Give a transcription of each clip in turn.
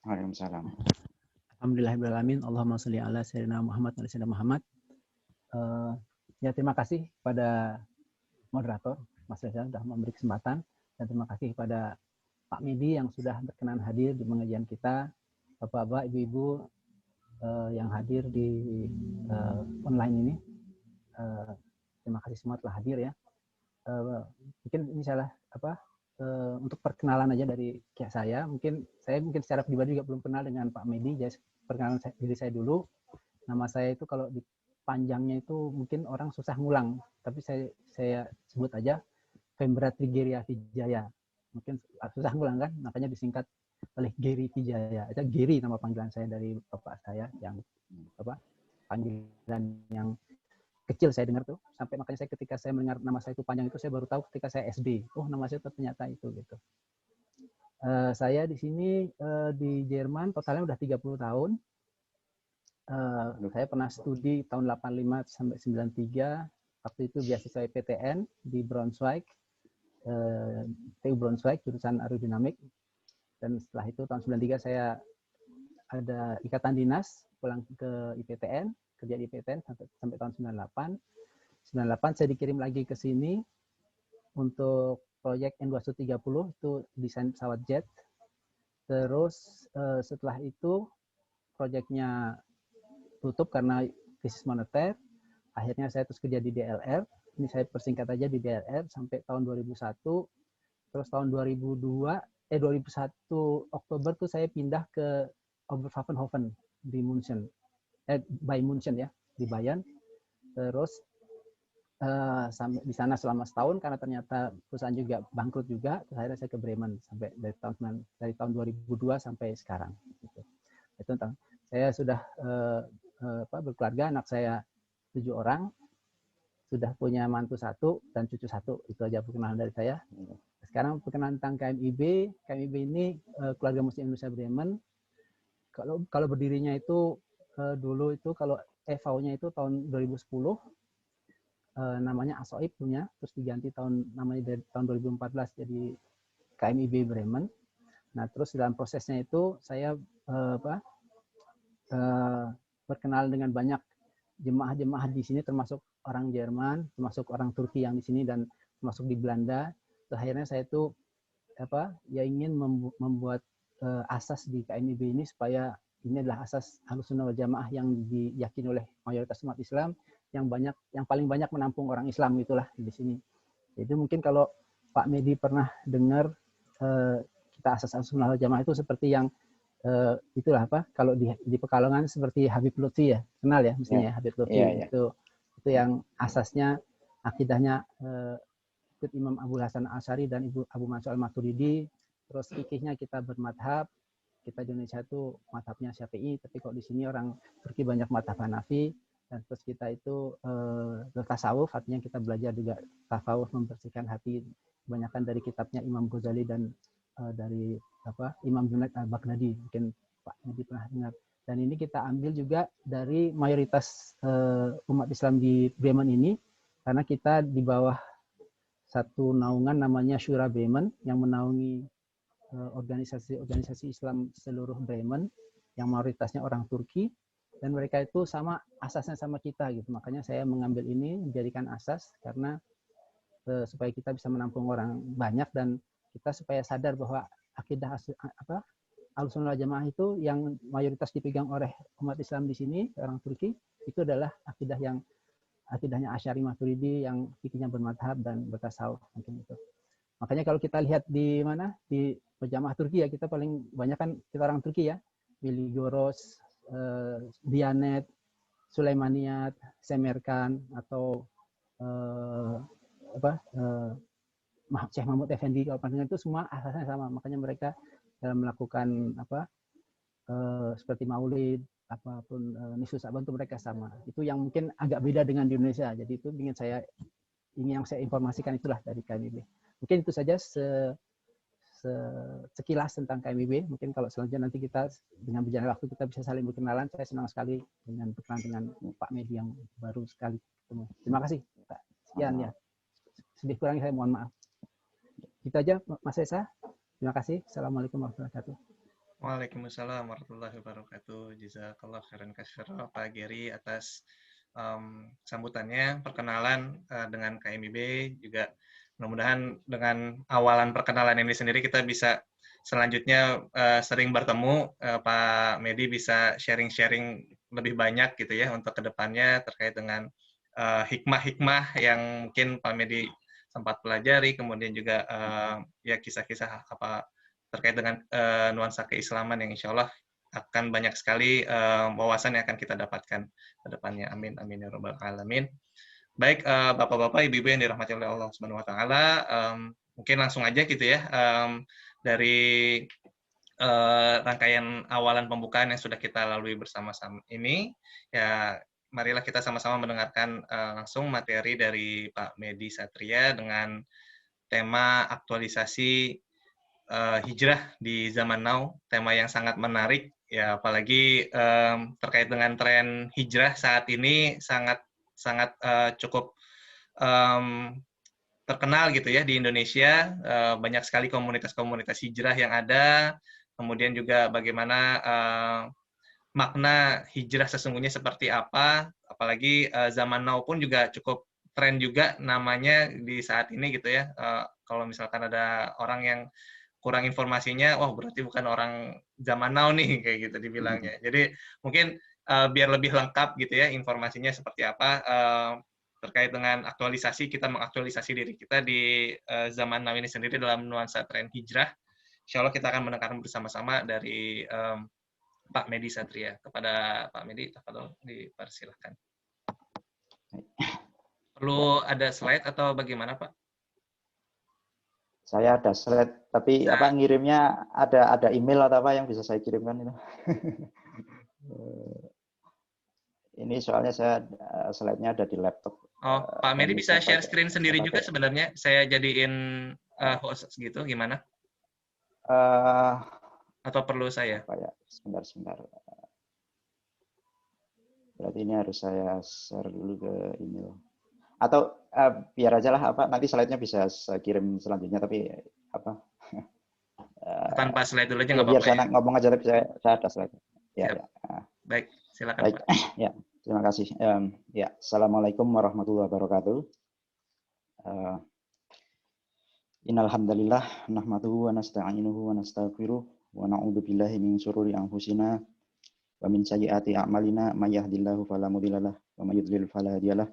Waalaikumsalam. Alhamdulillahirrahmanirrahim. Allahumma sholli ala sayyidina Muhammad wa sayyidina Muhammad. Ya, terima kasih pada moderator Mas Reza sudah memberi kesempatan, dan terima kasih kepada Pak Medi yang sudah berkenan hadir di pengajian kita, Bapak-bapak, Ibu-ibu yang hadir di online ini. Terima kasih semua telah hadir ya. Mungkin ini salah untuk perkenalan aja dari saya. Mungkin secara pribadi juga belum kenal dengan Pak Medi. Jadi perkenalan diri saya dulu. Nama saya itu kalau dipanjangnya itu mungkin orang susah ngulang, tapi saya sebut aja Fembra Trigeria Vijaya. Mungkin susah ngulang kan, makanya disingkat oleh Geri Vijaya. Itu Geri nama panggilan saya dari bapak saya yang panggilan yang kecil saya dengar tuh, sampai makanya ketika saya mendengar nama saya itu panjang itu saya baru tahu ketika saya SD. Oh, nama saya ternyata itu gitu. Saya di sini di Jerman totalnya udah 30 tahun. Saya pernah studi tahun 85 sampai 93. Waktu itu beasiswa PTN di Braunschweig, TU Braunschweig, jurusan aerodinamik. Dan setelah itu tahun 93 saya ada ikatan dinas, pulang ke IPTN, kerja di IPTN sampai tahun 98. 98 saya dikirim lagi ke sini untuk proyek N230, itu desain pesawat jet. Terus setelah itu proyeknya tutup karena krisis moneter. Akhirnya saya terus kerja di DLR. Ini saya persingkat aja di DLR sampai tahun 2001. Terus tahun 2001 Oktober tuh saya pindah ke Oberpfaffenhofen di München. By München ya, di Bayern. Terus sampai di sana selama setahun karena ternyata perusahaan juga bangkrut juga. Terus akhirnya saya ke Bremen sampai dari tahun 2002 sampai sekarang. Gitu. Itu tentang saya sudah berkeluarga, anak saya 7 orang, sudah punya mantu 1 dan cucu 1. Itu aja perkenalan dari saya. Sekarang perkenalan tentang KMIB. KMIB ini Keluarga Muslim Indonesia Bremen. Kalau berdirinya itu dulu itu kalau EVAU-nya itu tahun 2010. Namanya ASOIB punya, terus diganti namanya dari tahun 2014 jadi KMIB Bremen. Nah, terus dalam prosesnya itu saya berkenal dengan banyak jemaah-jemaah di sini, termasuk orang Jerman, termasuk orang Turki yang di sini, dan termasuk di Belanda. Terus akhirnya saya itu ingin membuat asas di KMIB ini supaya ini adalah asas Ahlussunnah wal Jamaah yang diyakini oleh mayoritas umat Islam, yang paling banyak menampung orang Islam itulah di sini. Jadi mungkin kalau Pak Medi pernah dengar kita asas Ahlussunnah wal Jamaah itu seperti yang itulah kalau di Pekalongan seperti Habib Lutfi ya, kenal ya mestinya ya, Habib Lutfi. Itu yang asasnya akidahnya ikut Imam Abu Hasan Asy'ari dan Ibu Abu Mansur Al-Maturidi. Terus fikihnya kita bermadhab, kita di Indonesia itu madhabnya Syafi'i, tapi kok di sini orang Turki banyak madhab Hanafi. Dan terus kita itu bertasawuf, artinya kita belajar juga tasawuf, membersihkan hati, kebanyakan dari kitabnya Imam Ghazali dan dari Imam Junaid al-Baghdadi, mungkin Pak Medi pernah dengar. Dan ini kita ambil juga dari mayoritas umat Islam di Bremen ini, karena kita di bawah satu naungan namanya Syura Bremen yang menaungi organisasi Islam seluruh Bremen yang mayoritasnya orang Turki, dan mereka itu sama asasnya sama kita gitu. Makanya saya mengambil ini menjadikan asas karena supaya kita bisa menampung orang banyak, dan kita supaya sadar bahwa akidah Ahlussunnah wal Jamaah itu yang mayoritas dipegang oleh umat Islam di sini, orang Turki, itu adalah akidahnya Asy'ari Maturidi yang fikihnya bermadhab dan bertasawuf, mungkin itu. Makanya kalau kita lihat di Jamaah Turki ya, kita paling banyak kan kita orang Turki ya, Miligorod, Diyanet, Sulaimaniyat, Semerkan, atau Syekh Mahmud Effendi, kalau pandangan itu semua asasnya sama. Makanya mereka dalam melakukan seperti maulid, apapun Nisfu Sa'ban itu mereka sama. Itu yang mungkin agak beda dengan di Indonesia. Jadi itu yang saya informasikan itulah dari KMIB. Mungkin itu saja sekilas tentang KMIB. Mungkin kalau selanjutnya nanti kita dengan berjalan waktu kita bisa saling berkenalan. Saya senang sekali dengan berkenalan dengan Pak Medi yang baru sekali ketemu. Terima kasih. Sekian ya. Sedih kurang saya mohon maaf. Itu aja Mas Esa. Terima kasih. Assalamualaikum warahmatullahi wabarakatuh. Waalaikumsalam warahmatullahi wabarakatuh. Jazakallah khairan katsira Pak Geri atas sambutannya, perkenalan dengan KMIB juga. Mudah-mudahan dengan awalan perkenalan ini sendiri kita bisa selanjutnya sering bertemu, Pak Medi bisa sharing-sharing lebih banyak gitu ya untuk kedepannya terkait dengan hikmah-hikmah yang mungkin Pak Medi sempat pelajari, kemudian juga ya kisah-kisah apa terkait dengan nuansa keislaman yang insya Allah akan banyak sekali wawasan yang akan kita dapatkan ke depannya. Amin, amin ya rabbal alamin. Baik, Bapak-bapak, Ibu-ibu yang dirahmati oleh Allah Subhanahu wa taala, mungkin langsung aja gitu ya dari rangkaian awalan pembukaan yang sudah kita lalui bersama-sama ini, ya marilah kita sama-sama mendengarkan langsung materi dari Pak Medi Satria dengan tema aktualisasi hijrah di zaman now, tema yang sangat menarik ya, apalagi terkait dengan tren hijrah saat ini sangat cukup terkenal gitu ya di Indonesia. Banyak sekali komunitas-komunitas hijrah yang ada, kemudian juga bagaimana makna hijrah sesungguhnya seperti apa, apalagi zaman now pun juga cukup tren juga namanya di saat ini gitu ya. Kalau misalkan ada orang yang kurang informasinya, wah berarti bukan orang zaman now nih, kayak gitu dibilangnya. Jadi mungkin biar lebih lengkap gitu ya informasinya seperti apa, terkait dengan aktualisasi, kita mengaktualisasi diri kita di zaman now ini sendiri dalam nuansa tren hijrah. Insya Allah kita akan mendengarkan bersama-sama dari Pak Medi Satria. Kepada Pak Medi, tafadhol dipersilahkan. Perlu ada slide atau bagaimana Pak? Saya ada slide, tapi Nah, apa ngirimnya ada email atau apa yang bisa saya kirimkan itu? Ini soalnya saya slide-nya ada di laptop. oh, Pak Dan Medi bisa share screen saya sendiri juga pakai. sebenarnya. Saya jadiin host gitu, gimana? Atau perlu saya? Apa ya? Sebentar. Berarti ini harus saya share dulu ke email. Atau biar aja lah apa nanti slide-nya bisa saya kirim selanjutnya, tapi apa? Tanpa slide dulu aja Ya nggak biar apa-apa ya? saya ngomong aja, tapi saya ada slide. Ya, Siap. ya. Baik, silakan Baik, Pak. ya. Terima kasih. Ya, Assalamualaikum warahmatullahi wabarakatuh. Innal hamdalillah nahmaduhu wa nasta'inuhu wa nastaghfiruh wa na'udzu billahi min syururi anfusina wa min sayyiati a'malina may yahdihillahu fala mudhillalah wa may yudlil fala hadiyalah.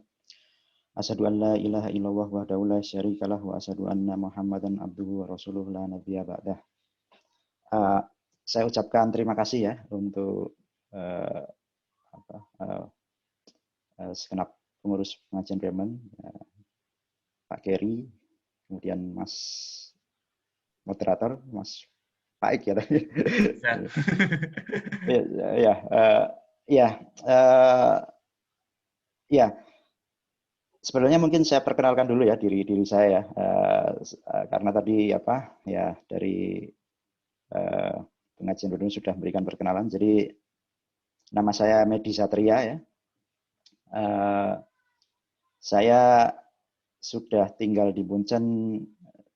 Asyhadu an la ilaha illallah wahdahu la syarikalah wa asyhadu anna Muhammadan abduhu wa rasuluh la nabiyya ba'dah. Saya ucapkan terima kasih ya untuk segenap pengurus pengajian Bremen, Pak Geri, kemudian Mas moderator, Mas Paik ya tadi. Ya. Sebelumnya mungkin saya perkenalkan dulu ya diri saya ya, karena tadi apa ya dari pengajian Bremen sudah memberikan perkenalan. Jadi nama saya Medi Satria ya. Saya sudah tinggal di Munchen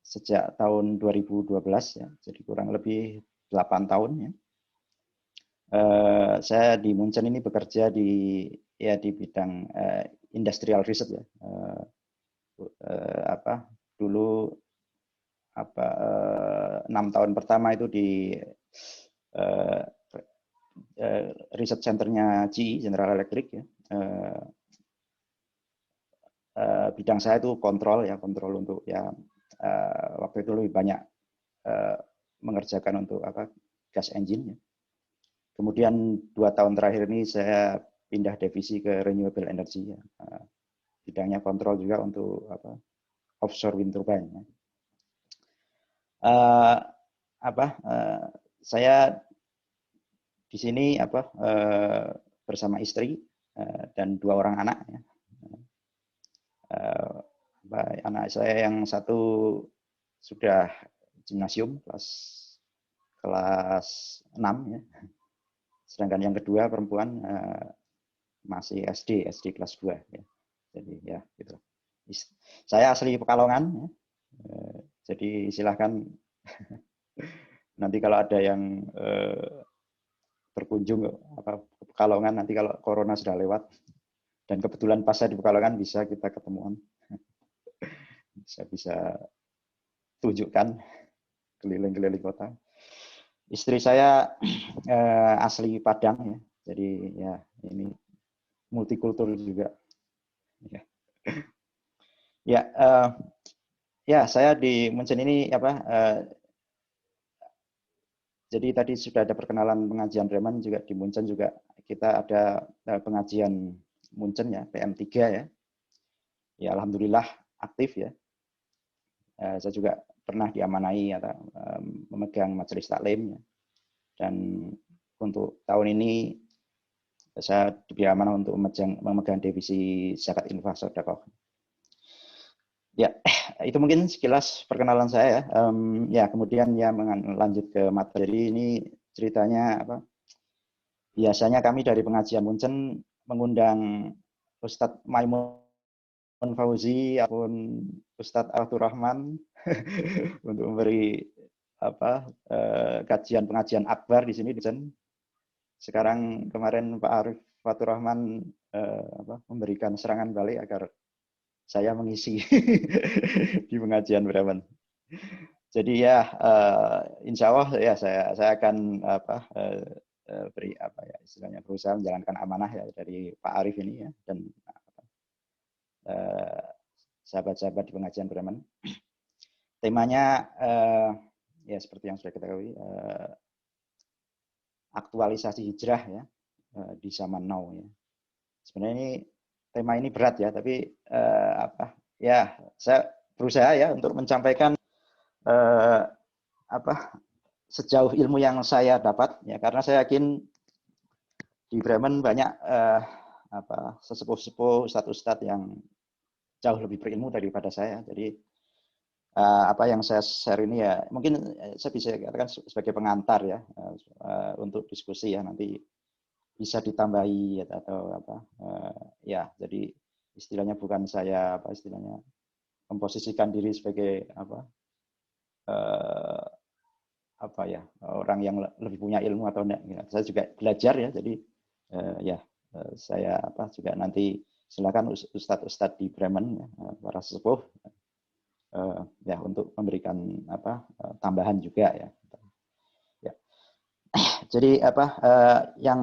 sejak tahun 2012 ya, jadi kurang lebih 8 tahun ya. Saya di Munchen ini bekerja di bidang industrial research ya. Dulu 6 tahun pertama itu di riset centernya GE, General Electric ya. Bidang saya itu kontrol untuk ya waktu itu lebih banyak mengerjakan untuk gas engine ya. Kemudian 2 tahun terakhir ini saya pindah divisi ke renewable energy ya. Bidangnya kontrol juga untuk offshore wind turbine ya. Saya di sini bersama istri dan 2 orang anak ya. Anak saya yang satu sudah gimnasium kelas 6 ya. Sedangkan yang kedua perempuan masih SD kelas 2 ya. Jadi ya gitu. Saya asli Pekalongan ya. Jadi silahkan Nanti kalau ada yang berkunjung apa Pekalongan, nanti kalau corona sudah lewat dan kebetulan pas saya di Pekalongan, bisa kita ketemuan, bisa tunjukkan keliling-keliling kota. Istri saya asli Padang ya, jadi ya ini multikultur juga. Ya, ya, ya saya di Munchen ini apa? Jadi tadi sudah ada perkenalan pengajian Bremen, juga di Munchen juga kita ada pengajian Munchen ya, PM3 ya. Ya alhamdulillah aktif ya. Saya juga pernah diamanai atau memegang majelis taklim ya. Dan untuk tahun ini saya diberi amanah untuk memegang divisi zakat infak sedekah. Ya, itu mungkin sekilas perkenalan saya ya. Ya, kemudian ya lanjut ke materi ini, ceritanya apa? Biasanya kami dari pengajian Munchen mengundang Ustadz Maimun Fauzi ataupun Ustadz Abdul Rahman untuk memberi apa kajian pengajian akbar di sini di Munchen. Sekarang kemarin Pak Arif Fatur Rahman memberikan serangan balik agar saya mengisi di pengajian Bremen. Jadi ya, insya Allah ya saya akan beri apa ya istilahnya berusaha menjalankan amanah ya dari Pak Arif ini ya dan sahabat-sahabat di pengajian Bremen. Temanya ya seperti yang sudah kita ketahui, aktualisasi hijrah ya di zaman now ya. Sebenarnya ini tema ini berat ya, tapi ya saya berusaha ya untuk menyampaikan sejauh ilmu yang saya dapat ya, karena saya yakin di Bremen banyak sesepuh-sesepuh ustadz-ustadz yang jauh lebih berilmu daripada saya. Jadi apa yang saya share ini ya mungkin saya bisa katakan sebagai pengantar ya untuk diskusi ya, nanti bisa ditambahi atau ya, jadi istilahnya bukan saya istilahnya memposisikan diri sebagai orang yang lebih punya ilmu atau enggak ya. Saya juga belajar ya, jadi saya juga nanti silakan ustadz-ustadz di Bremen ya, para sesepuh ya untuk memberikan tambahan juga ya. Jadi yang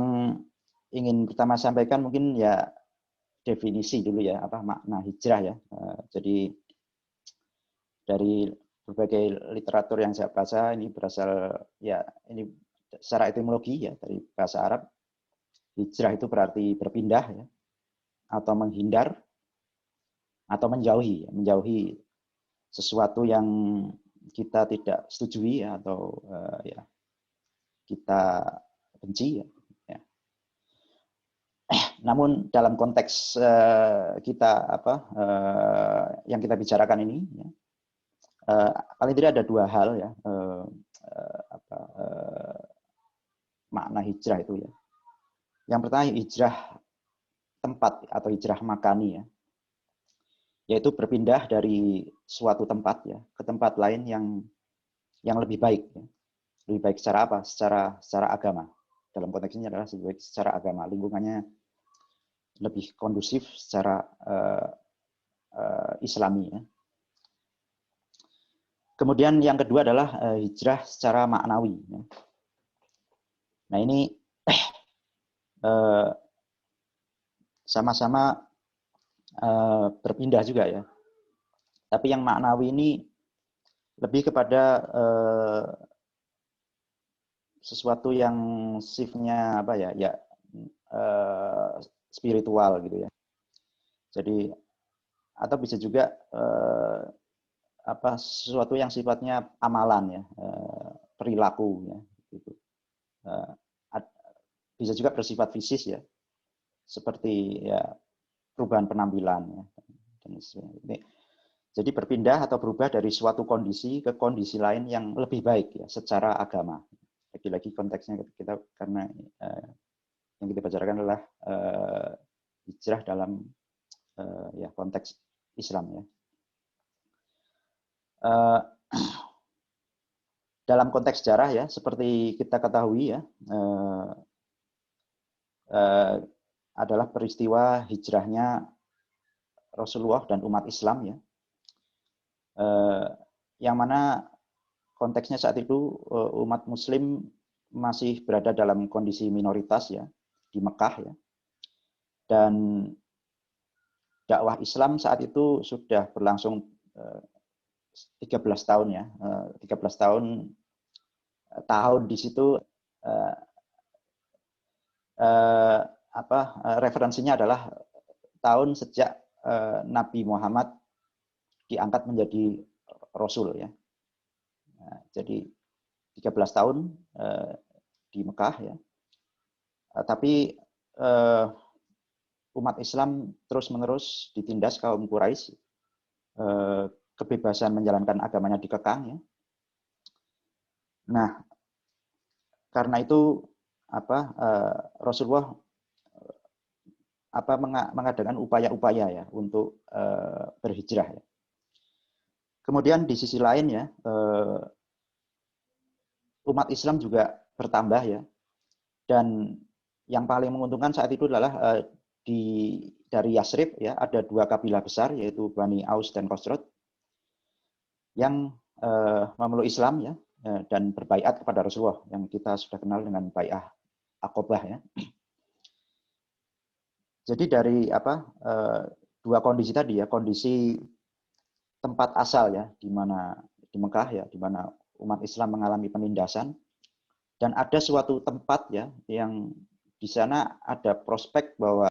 ingin pertama sampaikan mungkin ya definisi dulu ya, makna hijrah ya. Jadi dari berbagai literatur yang saya baca ini berasal ya, ini secara etimologi ya, dari bahasa Arab. Hijrah itu berarti berpindah ya, atau menghindar atau menjauhi sesuatu yang kita tidak setujui ya, atau ya kita benci ya. Namun dalam konteks kita yang kita bicarakan ini ya, paling tidak ada dua hal ya makna hijrah itu ya. Yang pertama hijrah tempat atau hijrah makani ya, yaitu berpindah dari suatu tempat ya ke tempat lain yang lebih baik ya. Lebih baik secara apa? Secara agama. Dalam konteks ini adalah lebih baik secara agama, lingkungannya lebih kondusif secara Islami ya. Kemudian yang kedua adalah hijrah secara maknawi ya. Nah ini sama-sama berpindah juga ya. Tapi yang maknawi ini lebih kepada sesuatu yang sifatnya spiritual gitu ya. Jadi atau bisa juga sesuatu yang sifatnya amalan ya, perilaku ya gitu. Bisa juga bersifat fisik ya, seperti ya perubahan penampilan ya. Jadi berpindah atau berubah dari suatu kondisi ke kondisi lain yang lebih baik ya secara agama. Lagi-lagi konteksnya kita karena yang kita bicarakan adalah hijrah dalam ya konteks Islam ya. dalam konteks sejarah ya, seperti kita ketahui ya, adalah peristiwa hijrahnya Rasulullah dan umat Islam ya, yang mana konteksnya saat itu umat Muslim masih berada dalam kondisi minoritas ya di Mekah ya, dan dakwah Islam saat itu sudah berlangsung 13 tahun ya, 13 tahun di situ referensinya adalah tahun sejak Nabi Muhammad diangkat menjadi Rasul ya. Jadi 13 tahun di Mekah ya. Tapi umat Islam terus-menerus ditindas kaum Quraisy, kebebasan menjalankan agamanya dikekang ya. Nah, karena itu Rasulullah mengadakan upaya-upaya ya untuk berhijrah ya. Kemudian di sisi lain ya, umat Islam juga bertambah ya, dan yang paling menguntungkan saat itu adalah dari Yasrib ya, ada dua kabilah besar yaitu Bani Aus dan Khosraj yang memeluk Islam ya, dan berbaiat kepada Rasulullah yang kita sudah kenal dengan bai'ah Aqobah ya. Jadi dari dua kondisi tadi ya, kondisi tempat asal ya, di mana di Mekah ya, di mana umat Islam mengalami penindasan, dan ada suatu tempat ya yang di sana ada prospek bahwa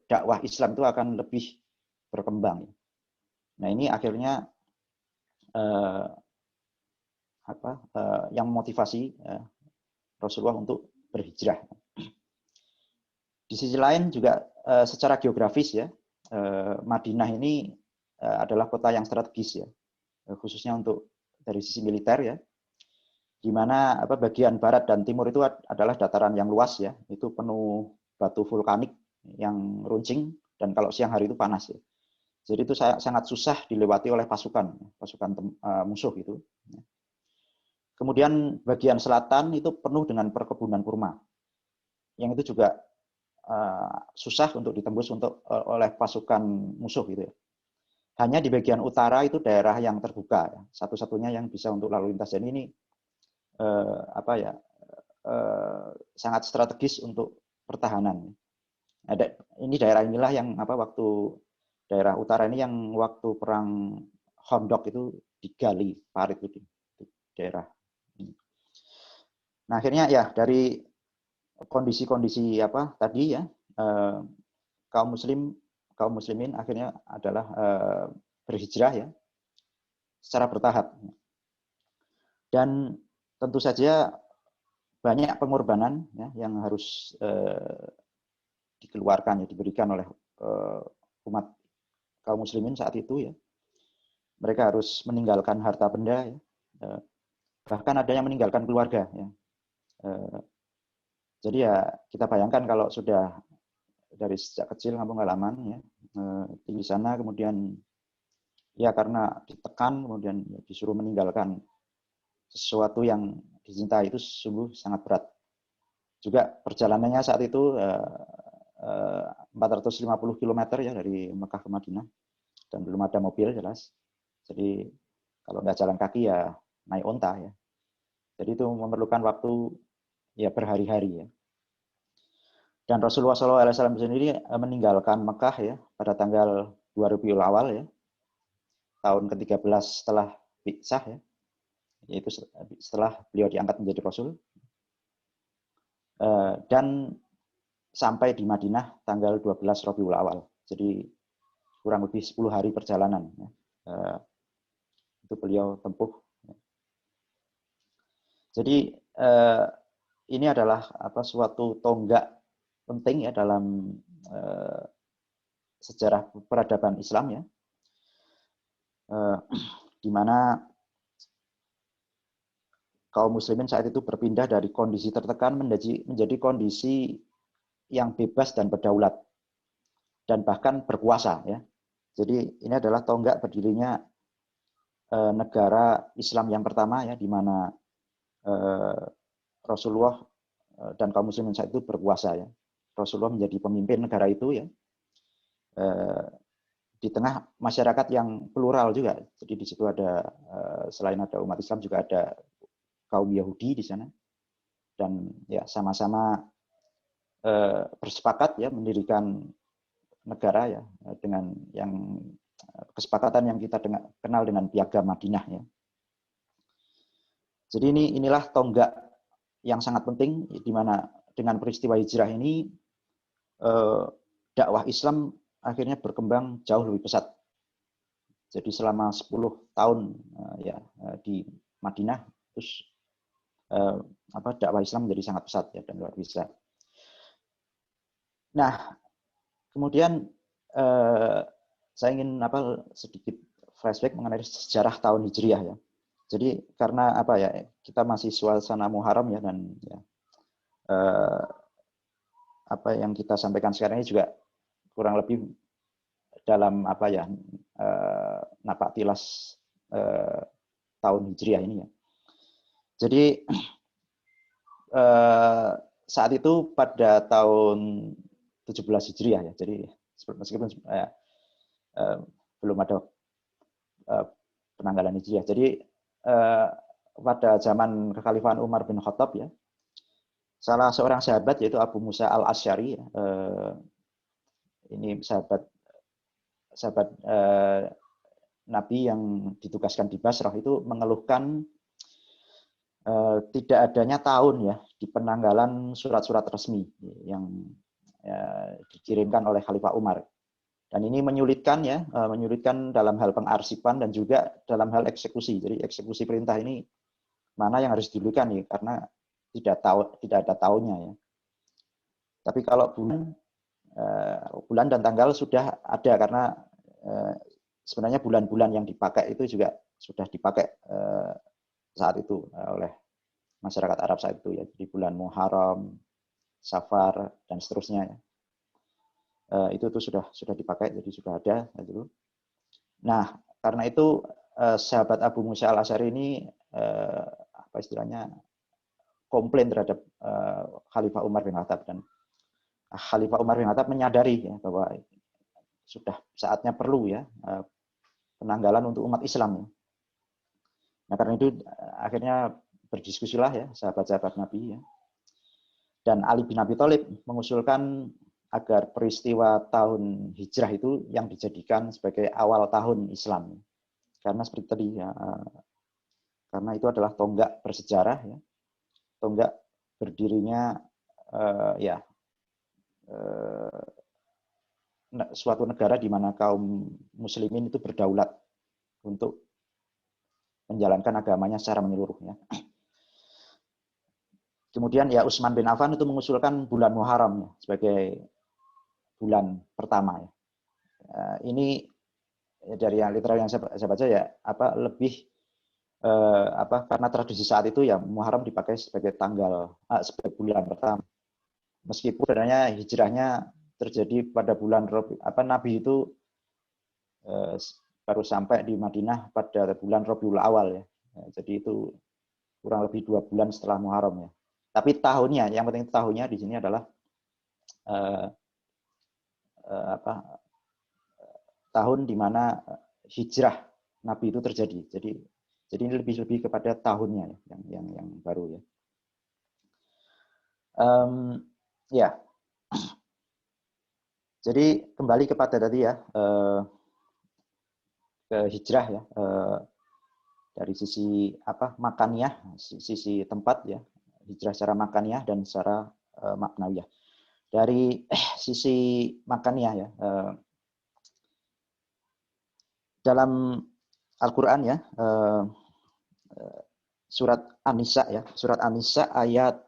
dakwah Islam itu akan lebih berkembang. Nah ini akhirnya yang memotivasi Rasulullah untuk berhijrah. Di sisi lain juga secara geografis ya, Madinah ini adalah kota yang strategis ya, khususnya untuk dari sisi militer ya, di mana bagian barat dan timur itu adalah dataran yang luas ya, itu penuh batu vulkanik yang runcing, dan kalau siang hari itu panas ya. Jadi itu sangat susah dilewati oleh pasukan musuh itu. Kemudian bagian selatan itu penuh dengan perkebunan kurma, yang itu juga susah untuk ditembus oleh pasukan musuh gitu ya. Hanya di bagian utara itu daerah yang terbuka, ya. Satu-satunya yang bisa untuk lalu lintas. Dan ini sangat strategis untuk pertahanan. Ini daerah inilah yang waktu daerah utara ini yang waktu perang Khandaq itu digali parit itu di daerah ini. Nah akhirnya ya dari kondisi-kondisi tadi ya, kaum muslimin akhirnya adalah berhijrah ya secara bertahap, dan tentu saja banyak pengorbanan ya yang harus dikeluarkan ya, diberikan oleh umat kaum muslimin saat itu ya. Mereka harus meninggalkan harta benda ya, bahkan ada yang meninggalkan keluarga ya. Jadi ya kita bayangkan kalau sudah dari sejak kecil kampung halaman ya, di sana kemudian ya karena ditekan kemudian disuruh meninggalkan sesuatu yang dicintai, itu sungguh sangat berat. Juga perjalanannya saat itu 450 km ya dari Mekah ke Madinah, dan belum ada mobil jelas. Jadi kalau nggak jalan kaki ya naik onta ya. Jadi itu memerlukan waktu ya berhari-hari ya. Dan Rasulullah SAW sendiri meninggalkan Mekah ya pada tanggal 2 Rabiul Awal ya, tahun ke-13 setelah bi'tsah ya, yaitu setelah beliau diangkat menjadi Rasul, dan sampai di Madinah tanggal 12 Rabiul Awal. Jadi kurang lebih 10 hari perjalanan ya, itu beliau tempuh. Jadi ini adalah suatu tonggak penting ya dalam sejarah peradaban Islam ya, di mana kaum muslimin saat itu berpindah dari kondisi tertekan menjadi kondisi yang bebas dan berdaulat, dan bahkan berkuasa ya. Jadi ini adalah tonggak berdirinya negara Islam yang pertama ya, di mana Rasulullah dan kaum muslimin saat itu berkuasa ya. Rasulullah menjadi pemimpin negara itu ya. Di tengah masyarakat yang plural juga. Jadi di situ ada selain ada umat Islam juga ada kaum Yahudi di sana. Dan ya sama-sama bersepakat ya mendirikan negara ya dengan yang kesepakatan yang kita kenal dengan Piagam Madinah ya. Jadi inilah tonggak yang sangat penting di mana dengan peristiwa hijrah ini dakwah Islam akhirnya berkembang jauh lebih pesat. Jadi selama 10 tahun ya di Madinah terus dakwah Islam menjadi sangat pesat ya dan luar biasa. Nah, kemudian saya ingin sedikit flashback mengenai sejarah tahun Hijriah ya. Jadi karena kita masih suasana Muharram ya dan ya, apa yang kita sampaikan sekarang ini juga kurang lebih dalam napak tilas tahun Hijriah ini ya. Jadi saat itu pada tahun 17 Hijriah ya. Jadi meskipun belum ada penanggalan Hijriah. Jadi pada zaman kekhalifahan Umar bin Khattab ya, salah seorang sahabat yaitu Abu Musa al-Asy'ari, ini sahabat Nabi yang ditugaskan di Basrah itu mengeluhkan tidak adanya tahun ya di penanggalan surat-surat resmi yang dikirimkan oleh Khalifah Umar. Dan ini menyulitkan dalam hal pengarsipan dan juga dalam hal eksekusi. Jadi eksekusi perintah ini mana yang harus didulukan nih karena tidak ada tahunnya ya. Tapi kalau bulan dan tanggal sudah ada karena sebenarnya bulan-bulan yang dipakai itu juga sudah dipakai saat itu oleh masyarakat Arab saat itu ya. Jadi bulan Muharram, Safar dan seterusnya ya. Itu sudah dipakai, jadi sudah ada gitu. Nah, karena itu sahabat Abu Musa al-Asy'ari ini istilahnya komplain terhadap Khalifah Umar bin Khattab, dan Khalifah Umar bin Khattab menyadari ya bahwa sudah saatnya perlu ya penanggalan untuk umat Islam. Ya. Nah, karena itu akhirnya berdiskusilah ya sahabat-sahabat Nabi ya. Dan Ali bin Abi Thalib mengusulkan agar peristiwa tahun hijrah itu yang dijadikan sebagai awal tahun Islam. Karena seperti tadi ya, karena itu adalah tonggak bersejarah ya. Tonggak berdirinya suatu negara di mana kaum muslimin itu berdaulat untuk menjalankan agamanya secara menyeluruh ya. Kemudian ya Utsman bin Affan itu mengusulkan bulan Muharram ya, sebagai bulan pertama ya. Ini dari yang literal yang saya baca ya lebih karena tradisi saat itu ya Muharram dipakai sebagai sebagai bulan pertama. Meskipun sebenarnya hijrahnya terjadi pada bulan Nabi itu baru sampai di Madinah pada bulan Rabiul Awal ya. Jadi itu kurang lebih 2 bulan setelah Muharram ya. Tapi tahunnya, yang penting tahunnya di sini adalah tahun di mana hijrah Nabi itu terjadi. Jadi ini lebih kepada tahunnya ya, yang baru ya. Ya. Jadi kembali kepada tadi ya ke hijrah ya dari sisi makaniyah, sisi tempat ya, hijrah secara makaniyah dan secara maknawiyah. Dari sisi makaniyah ya, dalam Al-Quran ya, surat An-Nisa ya, surat An-Nisa ayat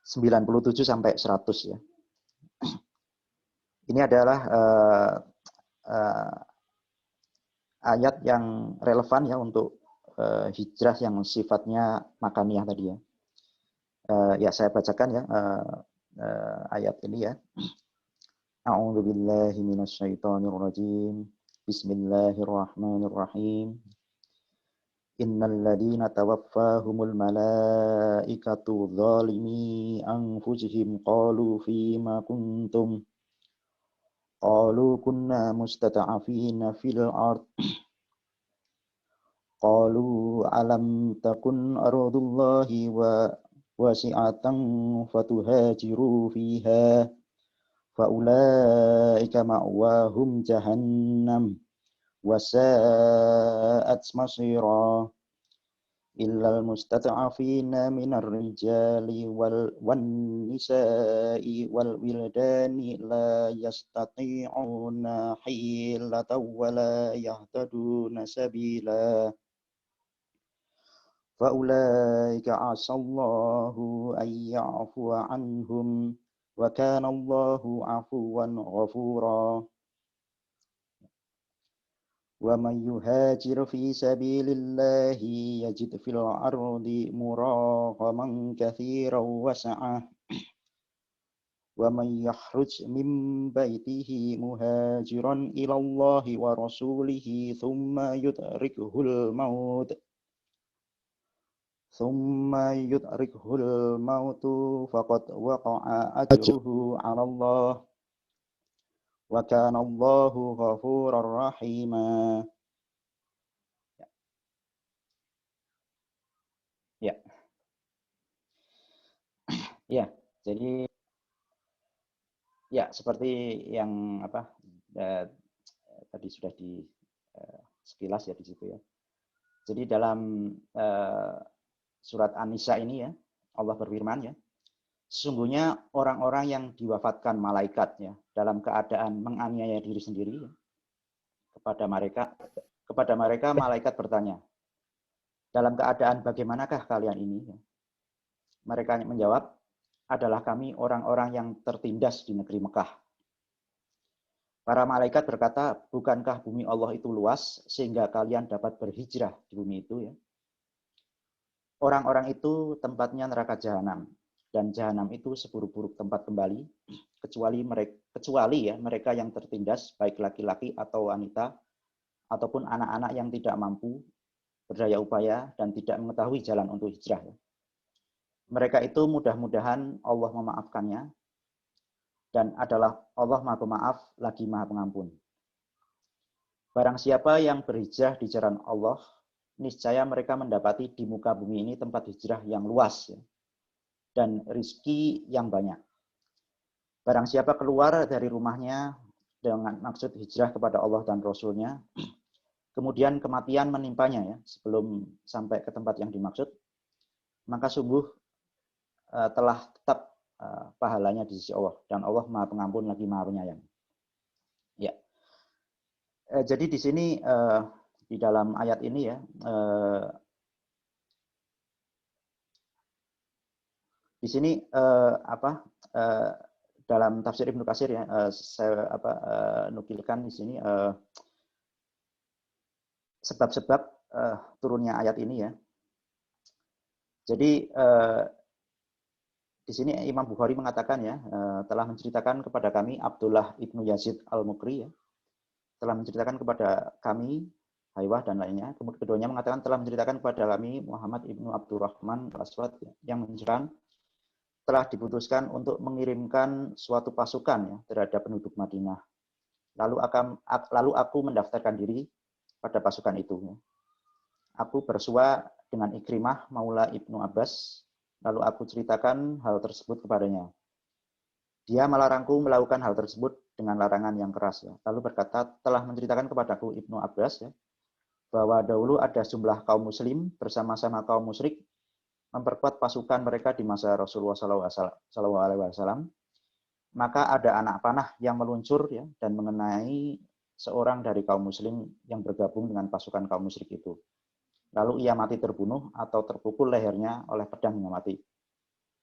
97 sampai 100 ya. Ini adalah ayat yang relevan ya untuk hijrah yang sifatnya makaniyah tadi ya. Ya saya bacakan ya ayat ini ya. A'udzubillahi minasyaitonirrajim. Bismillahirrahmanirrahim. Innal ladzina tawaffahumul malaikatu zalimi anfusihim qalu fima kuntum qalu kunna mustata'afina fil ard qalu alam takun ardullahi wasi'atan fatuhajiru fiha faulaika ma'wahum jahannam wasa'at masira illal mustata'afina minar rijali wan nisa'i wal wildani la yastati'una hilatan wa la yahtaduna sabila faulaika asallahu an ya'fuwa anhum wa kana Allahu 'afuwan ghafura. Wa man yuhajir fi sabilillahi yajid fil ardi muraghaman katsiran wa sa'ah wa man yakhruj min baitihi muhajiran ila Allahi wa rasulihi thumma yudrikuhul mautu faqad waqa'a ajruhu 'ala Allah wa kana Allahu ghafurar rahima. Ya. Ya, jadi ya seperti yang tadi sudah di sekilas ya di situ ya. Jadi dalam surat An-Nisa ini ya, Allah berfirman ya, sesungguhnya orang-orang yang diwafatkan malaikat ya dalam keadaan menganiaya diri sendiri ya, kepada mereka malaikat bertanya, dalam keadaan bagaimanakah kalian ini? Mereka menjawab, adalah kami orang-orang yang tertindas di negeri Mekah. Para malaikat berkata, bukankah bumi Allah itu luas sehingga kalian dapat berhijrah di bumi itu ya? Orang-orang itu tempatnya neraka jahanam. Dan jahanam itu seburuk-buruk tempat kembali, kecuali ya mereka yang tertindas, baik laki-laki atau wanita, ataupun anak-anak yang tidak mampu berdaya upaya dan tidak mengetahui jalan untuk hijrah. Mereka itu mudah-mudahan Allah memaafkannya, dan adalah Allah Maha Pemaaf lagi Maha Pengampun. Barang siapa yang berhijrah di jalan Allah, niscaya mereka mendapati di muka bumi ini tempat hijrah yang luas ya, dan rizki yang banyak. Barang siapa keluar dari rumahnya dengan maksud hijrah kepada Allah dan Rasul-Nya, kemudian kematian menimpanya ya, sebelum sampai ke tempat yang dimaksud, maka sungguh telah tetap pahalanya di sisi Allah, dan Allah Maha Pengampun lagi Maha Penyayang. Ya. Jadi di sini di dalam ayat ini ya, di sini dalam tafsir Ibnu Katsir ya, saya nukilkan di sini sebab-sebab turunnya ayat ini ya. Jadi di sini Imam Bukhari mengatakan ya, telah menceritakan kepada kami Abdullah ibnu Yazid al-Mukri ya, telah menceritakan kepada kami Haywah dan lainnya. Keduanya mengatakan telah menceritakan kepada kami Muhammad ibnu Abdurrahman al-Aswad ya, yang menceritakan telah diputuskan untuk mengirimkan suatu pasukan ya terhadap penduduk Madinah. Lalu aku mendaftarkan diri pada pasukan itu. Aku bersua dengan Ikrimah Maula Ibnu Abbas. Lalu aku ceritakan hal tersebut kepadanya. Dia melarangku melakukan hal tersebut dengan larangan yang keras. Ya. Lalu berkata, telah menceritakan kepadaku Ibnu Abbas ya, bahwa dahulu ada jumlah kaum muslim bersama-sama kaum musyrik memperkuat pasukan mereka di masa Rasulullah SAW. Maka ada anak panah yang meluncur ya, dan mengenai seorang dari kaum muslim yang bergabung dengan pasukan kaum musyrik itu. Lalu ia mati terbunuh atau terpukul lehernya oleh pedang hingga mati.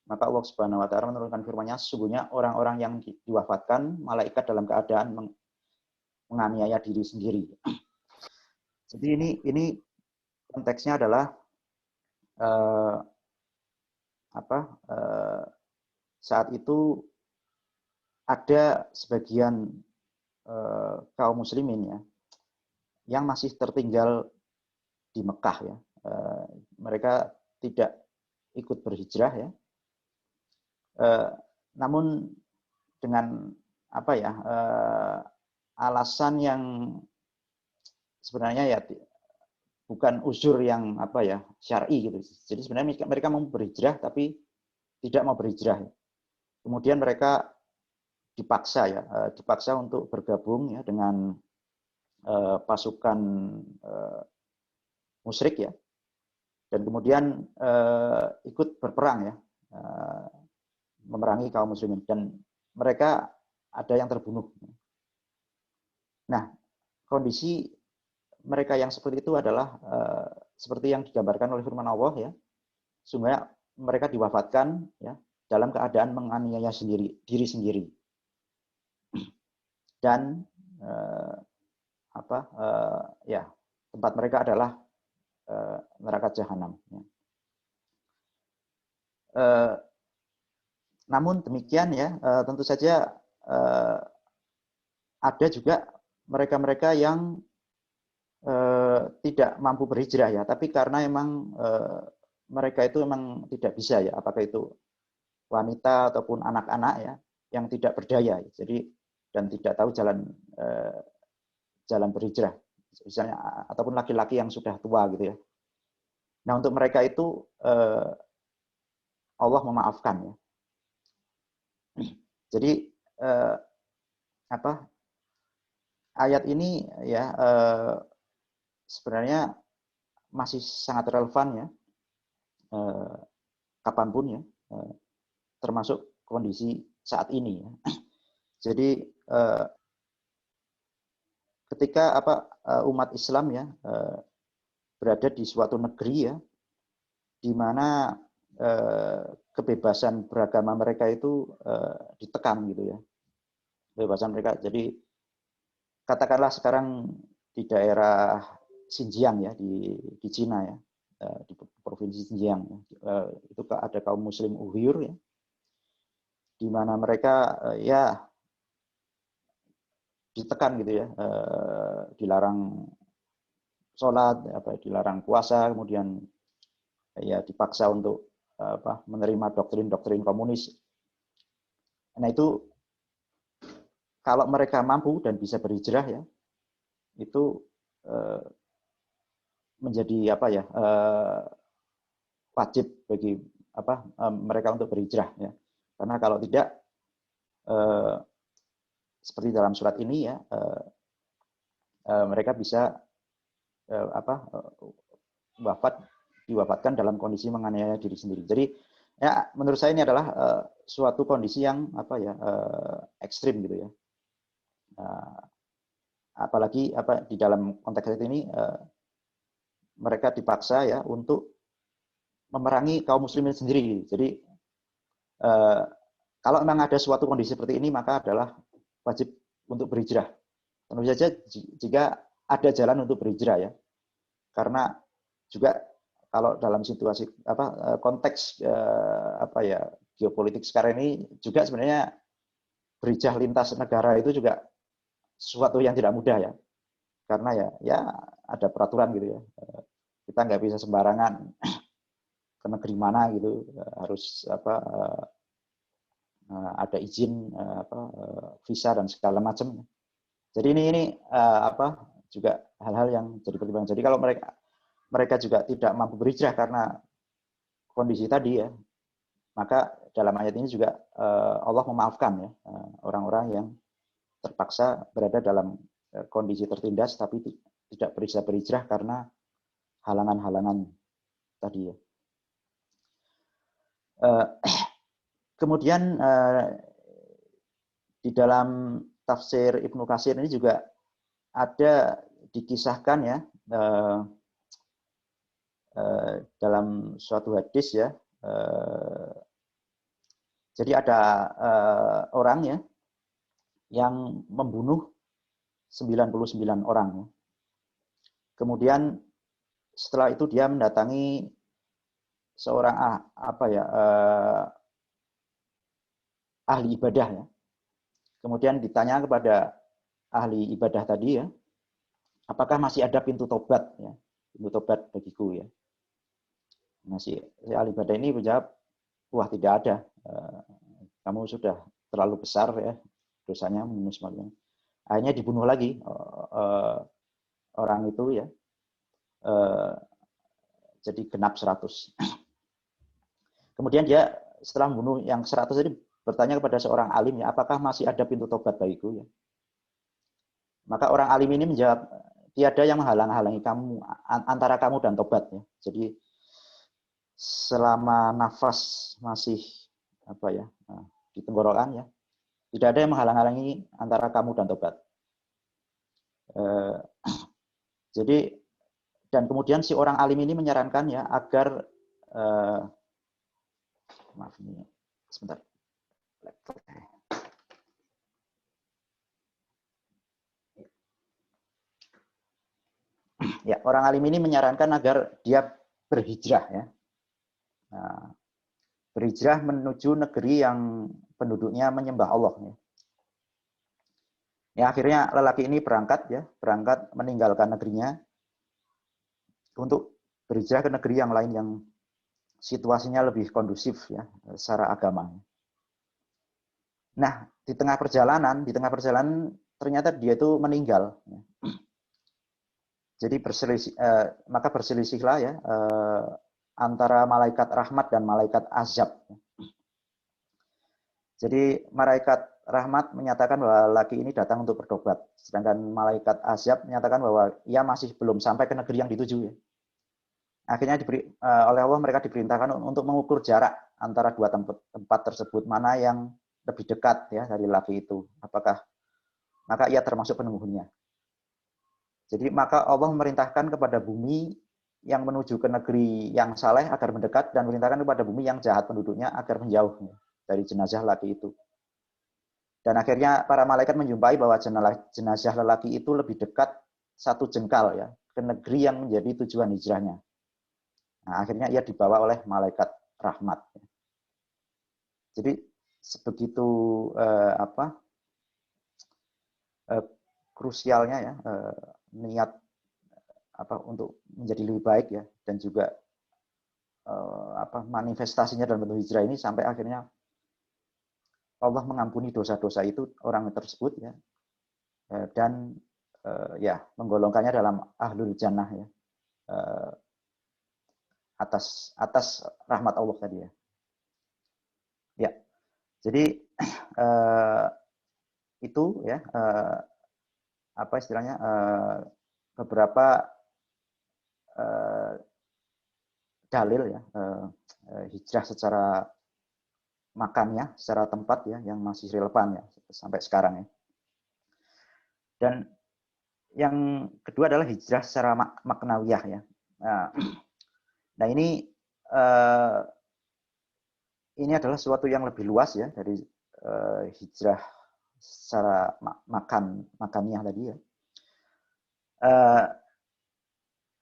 Maka Allah Subhanahu wa taala menurunkan firman-Nya, sesungguhnya orang-orang yang diwafatkan malaikat dalam keadaan menganiaya diri sendiri. Jadi ini konteksnya adalah saat itu ada sebagian kaum muslimin ya yang masih tertinggal di Mekah ya, mereka tidak ikut berhijrah ya. Namun dengan apa ya, alasan yang sebenarnya ya bukan uzur yang apa ya, syar'i gitu. Jadi sebenarnya mereka mau berhijrah tapi tidak mau berhijrah. Kemudian mereka dipaksa ya, dipaksa untuk bergabung ya dengan pasukan musyrik ya, dan kemudian ikut berperang ya, memerangi kaum muslimin, dan mereka ada yang terbunuh. Nah, kondisi mereka yang seperti itu adalah seperti yang digambarkan oleh firman Allah ya, sehingga mereka diwafatkan ya dalam keadaan menganiaya diri sendiri, dan ya tempat mereka adalah neraka jahanam. Ya. Namun demikian ya, tentu saja ada juga mereka-mereka yang tidak mampu berhijrah ya, tapi karena emang mereka itu memang tidak bisa ya, apakah itu wanita ataupun anak-anak ya, yang tidak berdaya, jadi dan tidak tahu jalan berhijrah, misalnya ataupun laki-laki yang sudah tua gitu ya. Nah untuk mereka itu Allah memaafkan ya. Jadi ayat ini ya sebenarnya masih sangat relevan ya, kapanpun ya, termasuk kondisi saat ini ya. Jadi ketika umat Islam ya berada di suatu negeri ya, di mana kebebasan beragama mereka itu ditekan gitu ya, kebebasan mereka. Jadi katakanlah sekarang di daerah Xinjiang ya, di Cina ya, di provinsi Xinjiang ya, itu ada kaum Muslim Uyghur ya, di mana mereka ya ditekan gitu ya, dilarang sholat, dilarang puasa, kemudian ya dipaksa untuk menerima doktrin-doktrin komunis. Nah itu kalau mereka mampu dan bisa berhijrah ya, itu menjadi wajib bagi mereka untuk berhijrah ya. Karena kalau tidak seperti dalam surat ini ya, mereka bisa diwafatkan dalam kondisi menganiaya diri sendiri. Jadi ya menurut saya ini adalah suatu kondisi yang ekstrim gitu ya. Apalagi di dalam konteks ini mereka dipaksa ya untuk memerangi kaum muslimin sendiri. Jadi kalau memang ada suatu kondisi seperti ini, maka adalah wajib untuk berhijrah. Tentu saja jika ada jalan untuk berhijrah ya, karena juga kalau dalam situasi konteks geopolitik sekarang ini juga sebenarnya berhijrah lintas negara itu juga sesuatu yang tidak mudah ya, karena ya ada peraturan gitu ya, kita nggak bisa sembarangan ke negeri mana gitu, harus ada izin visa dan segala macam. Jadi ini juga hal-hal yang jadi pertimbangan. Jadi kalau mereka juga tidak mampu berhijrah karena kondisi tadi ya, maka dalam ayat ini juga Allah memaafkan ya orang-orang yang terpaksa berada dalam kondisi tertindas tapi tidak bisa berhijrah karena halangan-halangan tadi ya. Kemudian di dalam tafsir Ibnu Katsir ini juga ada dikisahkan ya dalam suatu hadis ya. Jadi ada orang ya yang membunuh 99 orang. Ya. Kemudian setelah itu dia mendatangi seorang ahli ibadah ya. Kemudian ditanya kepada ahli ibadah tadi ya, apakah masih ada pintu tobat ya, pintu tobat bagiku ya. Nah, si ahli ibadah ini menjawab, wah tidak ada. Kamu sudah terlalu besar ya dosanya membunuh Ismail. Akhirnya dibunuh lagi orang itu ya. Jadi genap 100. Kemudian dia setelah membunuh yang 100 ini bertanya kepada seorang alim ya, apakah masih ada pintu tobat bagiku ya? Maka orang alim ini menjawab, tiada yang menghalang-halangi kamu antara kamu dan tobat ya. Jadi selama nafas masih di tenggorokan ya, tidak ada yang menghalang-halangi antara kamu dan tobat. Jadi dan kemudian si orang alim ini menyarankan ya agar maaf ini sebentar. Ya, orang alim ini menyarankan agar dia berhijrah ya. Nah, berhijrah menuju negeri yang penduduknya menyembah Allah ya. Ya, akhirnya lelaki ini berangkat meninggalkan negerinya untuk berhijrah ke negeri yang lain yang situasinya lebih kondusif ya secara agama. Nah, di tengah perjalanan ternyata dia itu meninggal. Ya. Jadi maka berselisihlah ya antara malaikat rahmat dan malaikat azab. Jadi malaikat rahmat menyatakan bahwa laki ini datang untuk bertobat, sedangkan malaikat azab menyatakan bahwa ia masih belum sampai ke negeri yang dituju. Ya. Akhirnya oleh Allah mereka diperintahkan untuk mengukur jarak antara dua tempat tersebut, mana yang lebih dekat ya dari laki itu. Maka ia termasuk penunggunya. Jadi maka Allah memerintahkan kepada bumi yang menuju ke negeri yang saleh agar mendekat dan memerintahkan kepada bumi yang jahat penduduknya agar menjauh dari jenazah laki itu. Dan akhirnya para malaikat menjumpai bahwa jenazah lelaki itu lebih dekat 1 jengkal ya ke negeri yang menjadi tujuan hijrahnya. Nah, akhirnya ia dibawa oleh malaikat rahmat. Jadi sebegitu krusialnya ya niat untuk menjadi lebih baik ya, dan juga manifestasinya dalam bentuk hijrah ini sampai akhirnya Allah mengampuni dosa-dosa itu orang tersebut ya, dan ya menggolongkannya dalam ahlul jannah ya, atas rahmat Allah tadi ya. Ya, jadi itu ya istilahnya beberapa dalil ya hijrah secara makannya, secara tempat ya yang masih relevan ya sampai sekarang ya. Dan yang kedua adalah hijrah secara maknawiyah ya. Nah ini adalah sesuatu yang lebih luas ya dari hijrah secara makaniah tadi ya.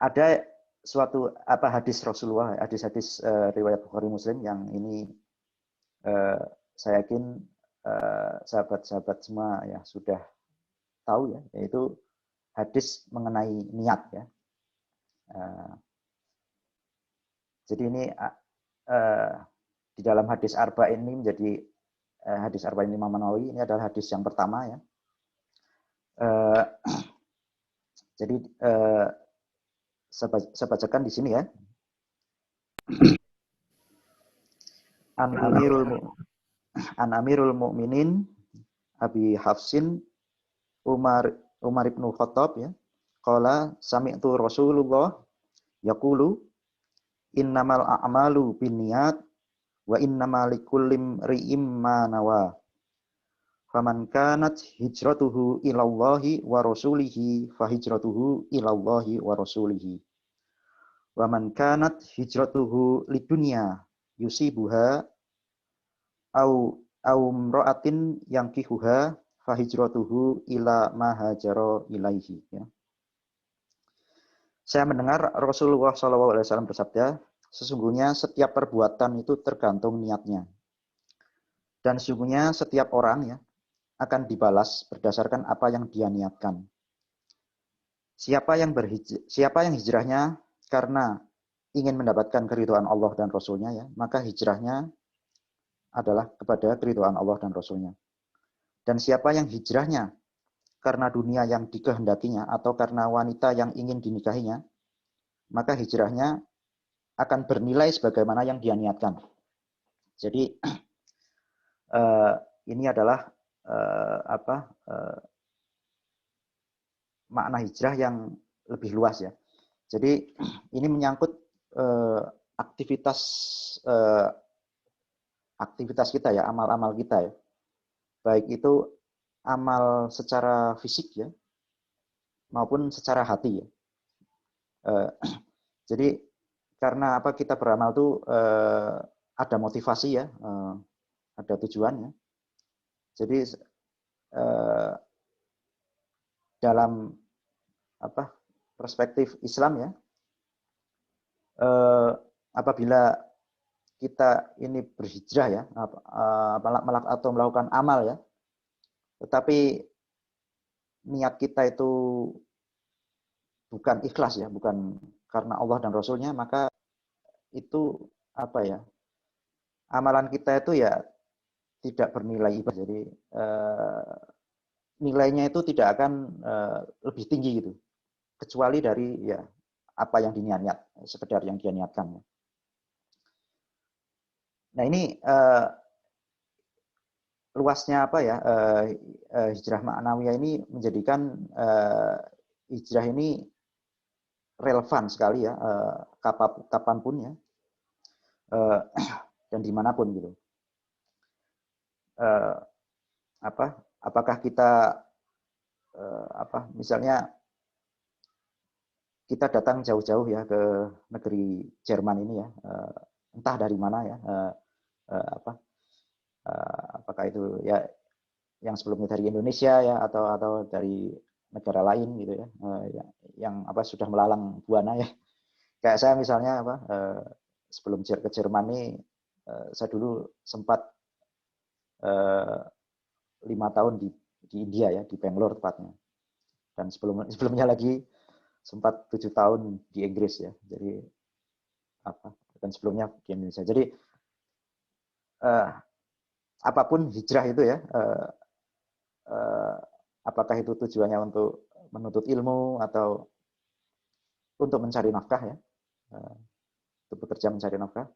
Ada suatu hadis Rasulullah, hadis-hadis riwayat Bukhari Muslim yang ini saya yakin sahabat-sahabat semua ya sudah tahu ya, yaitu hadis mengenai niat ya. Jadi ini di dalam hadis Arba'in ini menjadi hadis Arba'in Imam Nawawi, ini adalah hadis yang pertama ya. Jadi saya bacakan di sini ya. An Amirul Mukminin Abi Hafsin Umar ibnu Khattab ya. Qala sami'tu Rasulullah yaqulu innamal a'malu binniyat wa innamal likulli imri'in ma nawa. Faman kanat hijratuhu ilallahi wa rasulihi fa hijratuhu ilallahi wa rasulihi. Wa man kanat hijratuhu lidunya yusibuha au imra'atin yankihuha fa hijratuhu ila ma hajara ilaihi ya. Saya mendengar Rasulullah SAW bersabda, sesungguhnya setiap perbuatan itu tergantung niatnya. Dan sesungguhnya setiap orang ya akan dibalas berdasarkan apa yang dia niatkan. Siapa yang hijrahnya karena ingin mendapatkan keridhaan Allah dan Rasul-Nya ya, maka hijrahnya adalah kepada keridhaan Allah dan Rasul-Nya. Dan siapa yang hijrahnya karena dunia yang dikehendakinya atau karena wanita yang ingin dinikahinya, maka hijrahnya akan bernilai sebagaimana yang dia niatkan. Jadi ini adalah makna hijrah yang lebih luas ya. Jadi ini menyangkut aktivitas kita ya, amal-amal kita ya. Baik itu amal secara fisik ya, maupun secara hati ya. Jadi karena kita beramal itu ada motivasi ya, ada tujuan ya. Jadi dalam perspektif Islam ya, apabila kita ini berhijrah ya, atau melakukan amal ya, tetapi niat kita itu bukan ikhlas ya, bukan karena Allah dan Rasul-Nya, maka itu amalan kita itu ya tidak bernilai ibadah. Jadi nilainya itu tidak akan lebih tinggi gitu, kecuali dari ya apa yang diniat, sekedar yang dia niatkan. Nah ini luasnya hijrah ma'nawiyah ini menjadikan hijrah ini relevan sekali ya, kapanpun ya, dan dimanapun gitu. Apakah kita misalnya kita datang jauh-jauh ya ke negeri Jerman ini ya, entah dari mana ya, apakah itu ya yang sebelumnya dari Indonesia ya, atau dari negara lain gitu ya, yang sudah melalang buana ya. Kayak saya misalnya sebelum ke Jerman ini, saya dulu sempat 5 tahun di India ya, di Bangalore tepatnya. Dan sebelumnya lagi sempat 7 tahun di Inggris ya. Jadi dan sebelumnya di Indonesia. Jadi apapun hijrah itu ya, apakah itu tujuannya untuk menuntut ilmu atau untuk mencari nafkah ya, untuk bekerja mencari nafkah,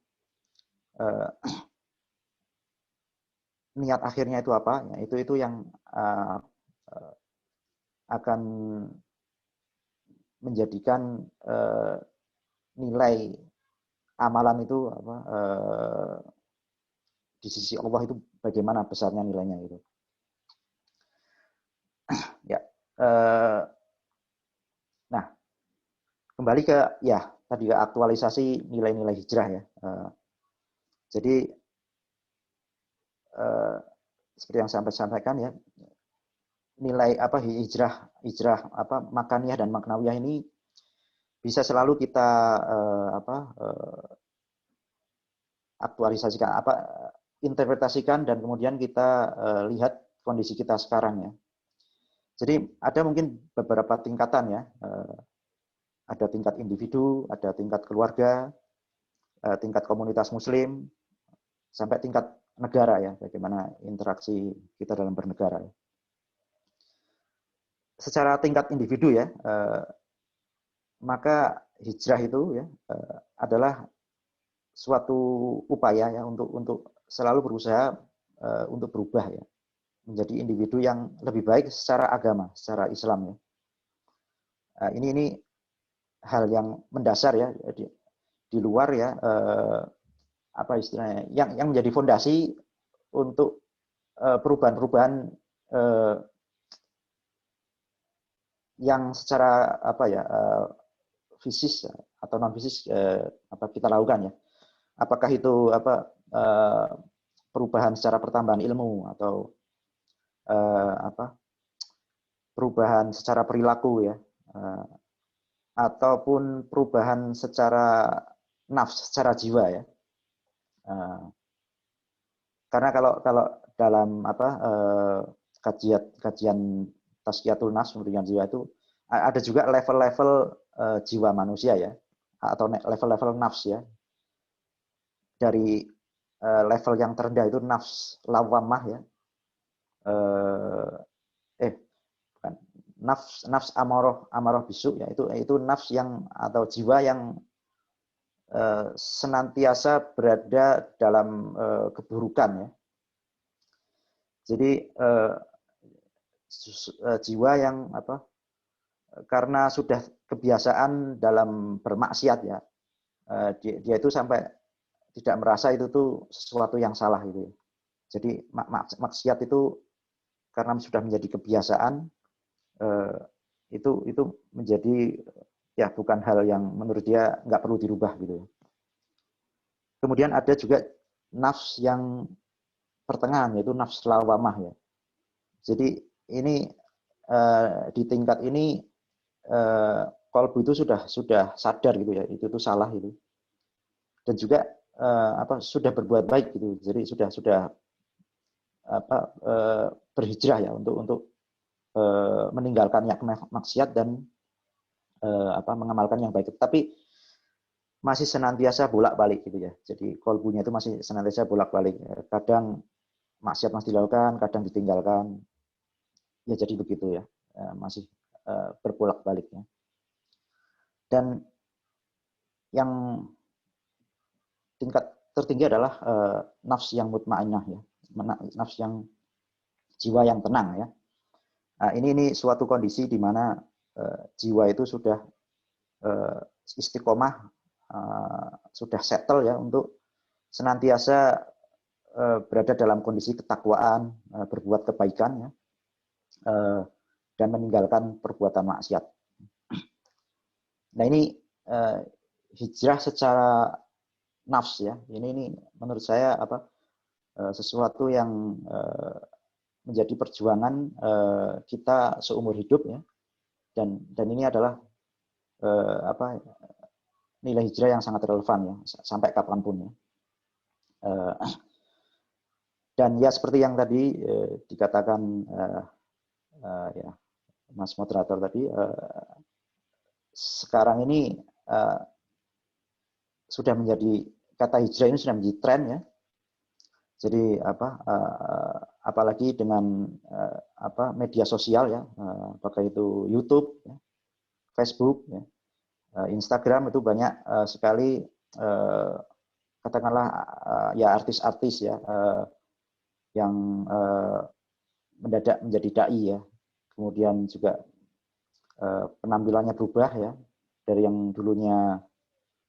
niat akhirnya itu apa? Ya, itu yang akan menjadikan nilai amalan itu di sisi Allah itu bagaimana besarnya nilainya itu. Ya, nah kembali ke ya tadi aktualisasi nilai-nilai hijrah ya. Jadi seperti yang saya sampaikan ya, nilai hijrah makaniyah dan maknawiyah ini bisa selalu kita aktualisasikan, interpretasikan, dan kemudian kita lihat kondisi kita sekarang ya. Jadi ada mungkin beberapa tingkatan ya, ada tingkat individu, ada tingkat keluarga, tingkat komunitas muslim, sampai tingkat negara ya, bagaimana interaksi kita dalam bernegara ya. Secara tingkat individu ya, maka hijrah itu ya adalah suatu upaya ya untuk selalu berusaha untuk berubah ya, menjadi individu yang lebih baik secara agama, secara Islam ya. Ini hal yang mendasar ya, di luar ya, istilahnya yang menjadi fondasi untuk perubahan-perubahan yang secara fisis atau non fisis kita lakukan ya. Apakah itu perubahan secara pertambahan ilmu, atau perubahan secara perilaku ya, ataupun perubahan secara nafs, secara jiwa ya. Karena kalau dalam kajian Tazkiyatul Nafs, pendidikan jiwa itu ada juga level-level jiwa manusia ya. atau level-level nafs ya. Dari level yang terendah itu nafs lawamah ya. Bukan. Nafs amarah bisu ya, itu nafs yang atau jiwa yang senantiasa berada dalam keburukan ya. Jadi jiwa yang karena sudah kebiasaan dalam bermaksiat ya, dia itu sampai tidak merasa itu tuh sesuatu yang salah gitu. Jadi maksiat itu karena sudah menjadi kebiasaan, itu menjadi ya bukan hal yang menurut dia nggak perlu dirubah gitu. Kemudian ada juga nafs yang pertengahan, yaitu nafs lawamah ya. Jadi ini di tingkat ini kolbu itu sudah sadar gitu ya, itu tuh salah itu. Dan juga sudah berbuat baik gitu. Jadi sudah berhijrah ya untuk meninggalkan yang maksiat dan mengamalkan yang baik. Tapi masih senantiasa bolak-balik gitu ya. Jadi kolbunya itu masih senantiasa bolak-balik. Kadang maksiat masih dilakukan, kadang ditinggalkan. Ya jadi begitu ya. Masih berbolak-balik ya. Dan yang tingkat tertinggi adalah nafs yang mutmainnah ya. Nafs yang jiwa yang tenang ya. Nah, ini suatu kondisi di mana jiwa itu sudah istiqomah, sudah settle ya untuk senantiasa berada dalam kondisi ketakwaan, berbuat kebaikan ya, dan meninggalkan perbuatan maksiat. Nah ini hijrah secara nafs ya. Ini menurut saya sesuatu yang menjadi perjuangan kita seumur hidup ya. Dan ini adalah nilai hijrah yang sangat relevan ya sampai kapanpun ya. Dan ya seperti yang tadi dikatakan ya Mas moderator tadi, sekarang ini sudah menjadi kata hijrah ini sudah menjadi tren ya. Jadi apalagi dengan media sosial ya, apakah itu YouTube, ya, Facebook, ya, Instagram itu banyak sekali katakanlah ya artis-artis ya yang mendadak menjadi dai ya. Kemudian juga penampilannya berubah ya dari yang dulunya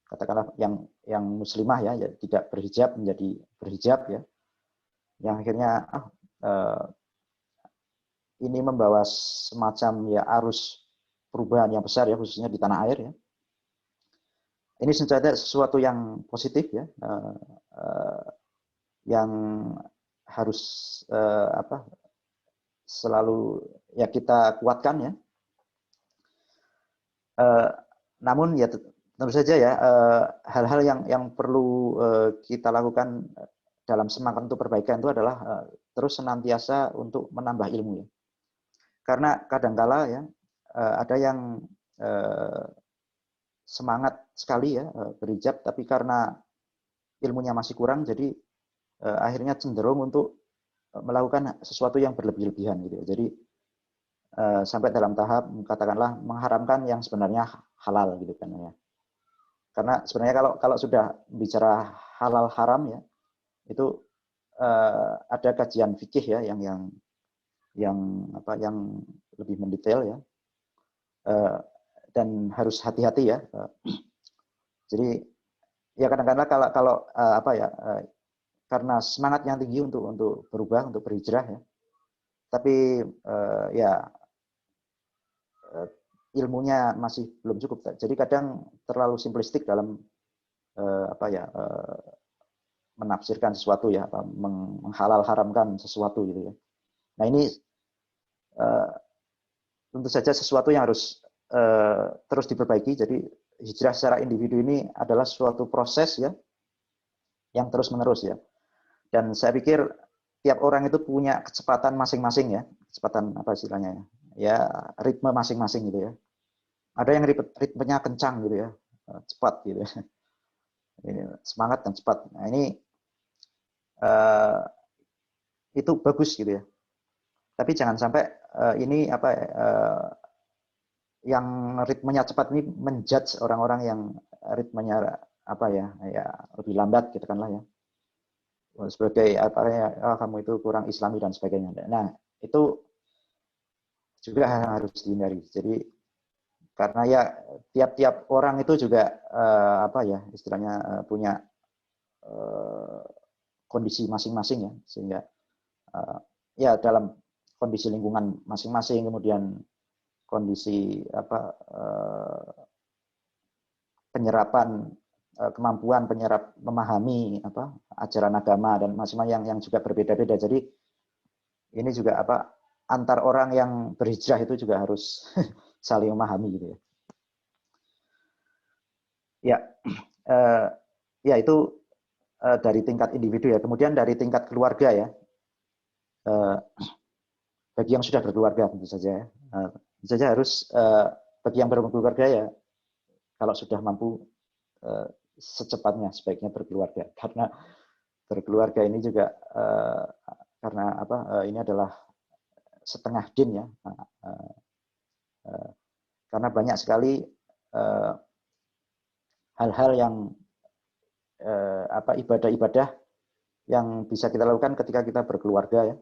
katakanlah yang muslimah ya tidak berhijab menjadi berhijab ya. Yang akhirnya ini membawa semacam ya arus perubahan yang besar ya khususnya di tanah air ya. Ini sesuatu yang positif ya, yang harus selalu ya kita kuatkan ya. Namun ya tentu saja ya hal-hal yang perlu kita lakukan dalam semangat untuk perbaikan itu adalah terus senantiasa untuk menambah ilmu ya. Karena kadangkala ya ada yang semangat sekali ya berhijab, tapi karena ilmunya masih kurang, jadi akhirnya cenderung untuk melakukan sesuatu yang berlebih-lebihan gitu. Jadi sampai dalam tahap katakanlah mengharamkan yang sebenarnya halal gitu kan ya. Karena sebenarnya kalau sudah bicara halal haram ya, itu ada kajian fikih ya yang lebih mendetail ya. Dan harus hati-hati ya. Jadi ya kadang-kadang kalau karena semangat yang tinggi untuk berubah, untuk berhijrah ya. Tapi ya ilmunya masih belum cukup. Jadi kadang terlalu simplistik dalam menafsirkan sesuatu ya, menghalal haramkan sesuatu gitu ya. Nah ini tentu saja sesuatu yang harus terus diperbaiki. Jadi hijrah secara individu ini adalah suatu proses ya yang terus menerus ya. Dan saya pikir tiap orang itu punya kecepatan masing-masing ya, kecepatan apa istilahnya ya, ritme masing-masing gitu ya. Ada yang ritmenya kencang gitu ya, cepat gitu. Ini semangat dan cepat. Nah, ini itu bagus gitu ya. Tapi jangan sampai ini apa yang ritmenya cepat ini menjudge orang-orang yang ritmenya apa ya lebih lambat gitu kan lah ya. Sebagai apa ya, kamu itu kurang Islami dan sebagainya. Nah, itu juga harus dihindari. Jadi karena ya tiap-tiap orang itu juga apa ya istilahnya punya kondisi masing-masing ya, sehingga ya dalam kondisi lingkungan masing-masing, kemudian kondisi apa penyerapan kemampuan penyerap memahami apa ajaran agama dan masing-masing yang juga berbeda-beda. Jadi ini juga apa antar orang yang berhijrah itu juga harus saling memahami gitu ya. Ya, ya itu dari tingkat individu ya. Kemudian dari tingkat keluarga ya. Bagi yang sudah berkeluarga tentu saja ya. Tentu saja harus bagi yang belum berkeluarga ya kalau sudah mampu secepatnya sebaiknya berkeluarga, karena berkeluarga ini juga karena apa ini adalah setengah din ya, karena banyak sekali hal-hal yang apa ibadah-ibadah yang bisa kita lakukan ketika kita berkeluarga ya.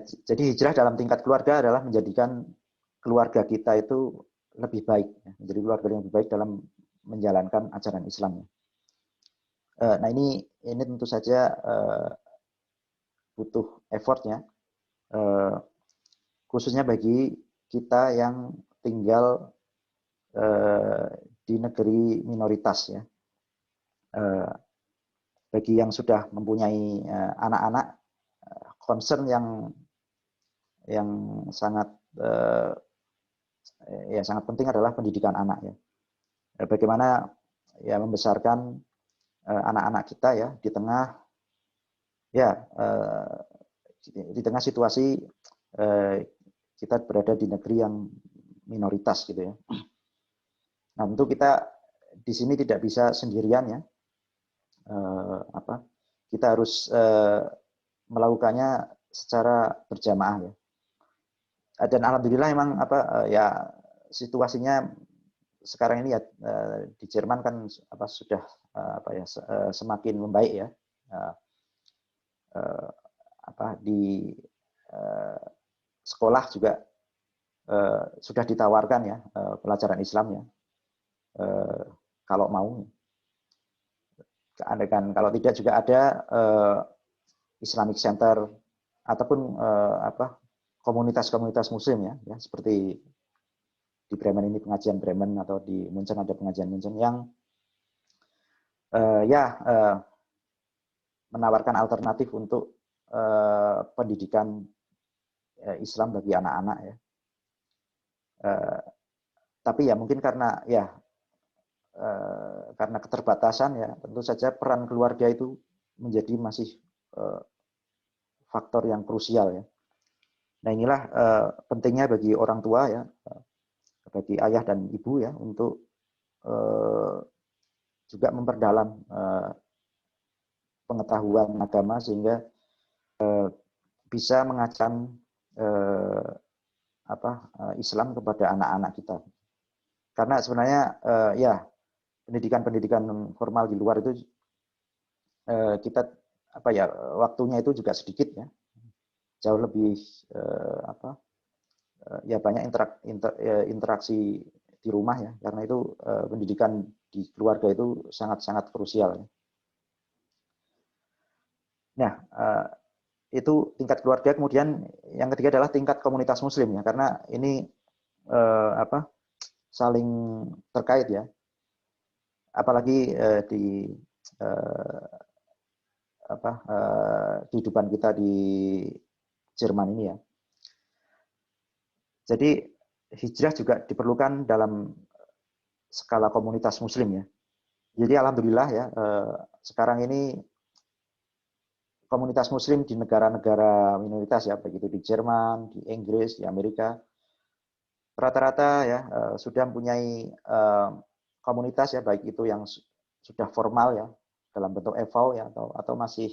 Jadi hijrah dalam tingkat keluarga adalah menjadikan keluarga kita itu lebih baik, ya. Menjadi keluarga yang lebih baik dalam menjalankan ajaran Islam. Nah ini tentu saja butuh effortnya, khususnya bagi kita yang tinggal di negeri minoritas ya. Bagi yang sudah mempunyai anak-anak, concern yang sangat ya sangat penting adalah pendidikan anak ya. Bagaimana ya membesarkan anak-anak kita ya di tengah situasi kita berada di negeri yang minoritas gitu ya. Nah, tentu kita di sini tidak bisa sendirian ya. Kita harus melakukannya secara berjamaah ya. Dan alhamdulillah memang ya situasinya sekarang ini ya di Jerman kan sudah semakin membaik ya. Di sekolah juga sudah ditawarkan ya pelajaran Islam ya. Kalau mau, kalau tidak juga ada Islamic Center ataupun komunitas-komunitas Muslim ya, seperti di Bremen ini pengajian Bremen atau di Munchen ada pengajian Munchen yang menawarkan alternatif untuk pendidikan Islam bagi anak-anak ya. Tapi ya mungkin karena keterbatasan ya, tentu saja peran keluarga itu menjadi masih faktor yang krusial ya. Nah inilah pentingnya bagi orang tua ya, bagi ayah dan ibu ya untuk juga memperdalam pengetahuan agama sehingga bisa mengajarkan Islam kepada anak-anak kita. Karena sebenarnya ya pendidikan formal di luar itu kita waktunya itu juga sedikit ya, jauh lebih ya banyak interaksi di rumah ya, karena itu pendidikan di keluarga itu sangat-sangat krusial ya. Nah itu tingkat keluarga. Kemudian yang ketiga adalah tingkat komunitas Muslim ya, karena ini saling terkait ya, apalagi di kehidupan kita di Jerman ini ya. Jadi hijrah juga diperlukan dalam skala komunitas Muslim ya. Jadi alhamdulillah ya sekarang ini komunitas Muslim di negara-negara minoritas ya, begitu di Jerman, di Inggris, di Amerika, rata-rata ya sudah mempunyai komunitas ya, baik itu yang sudah formal ya dalam bentuk EVO ya atau masih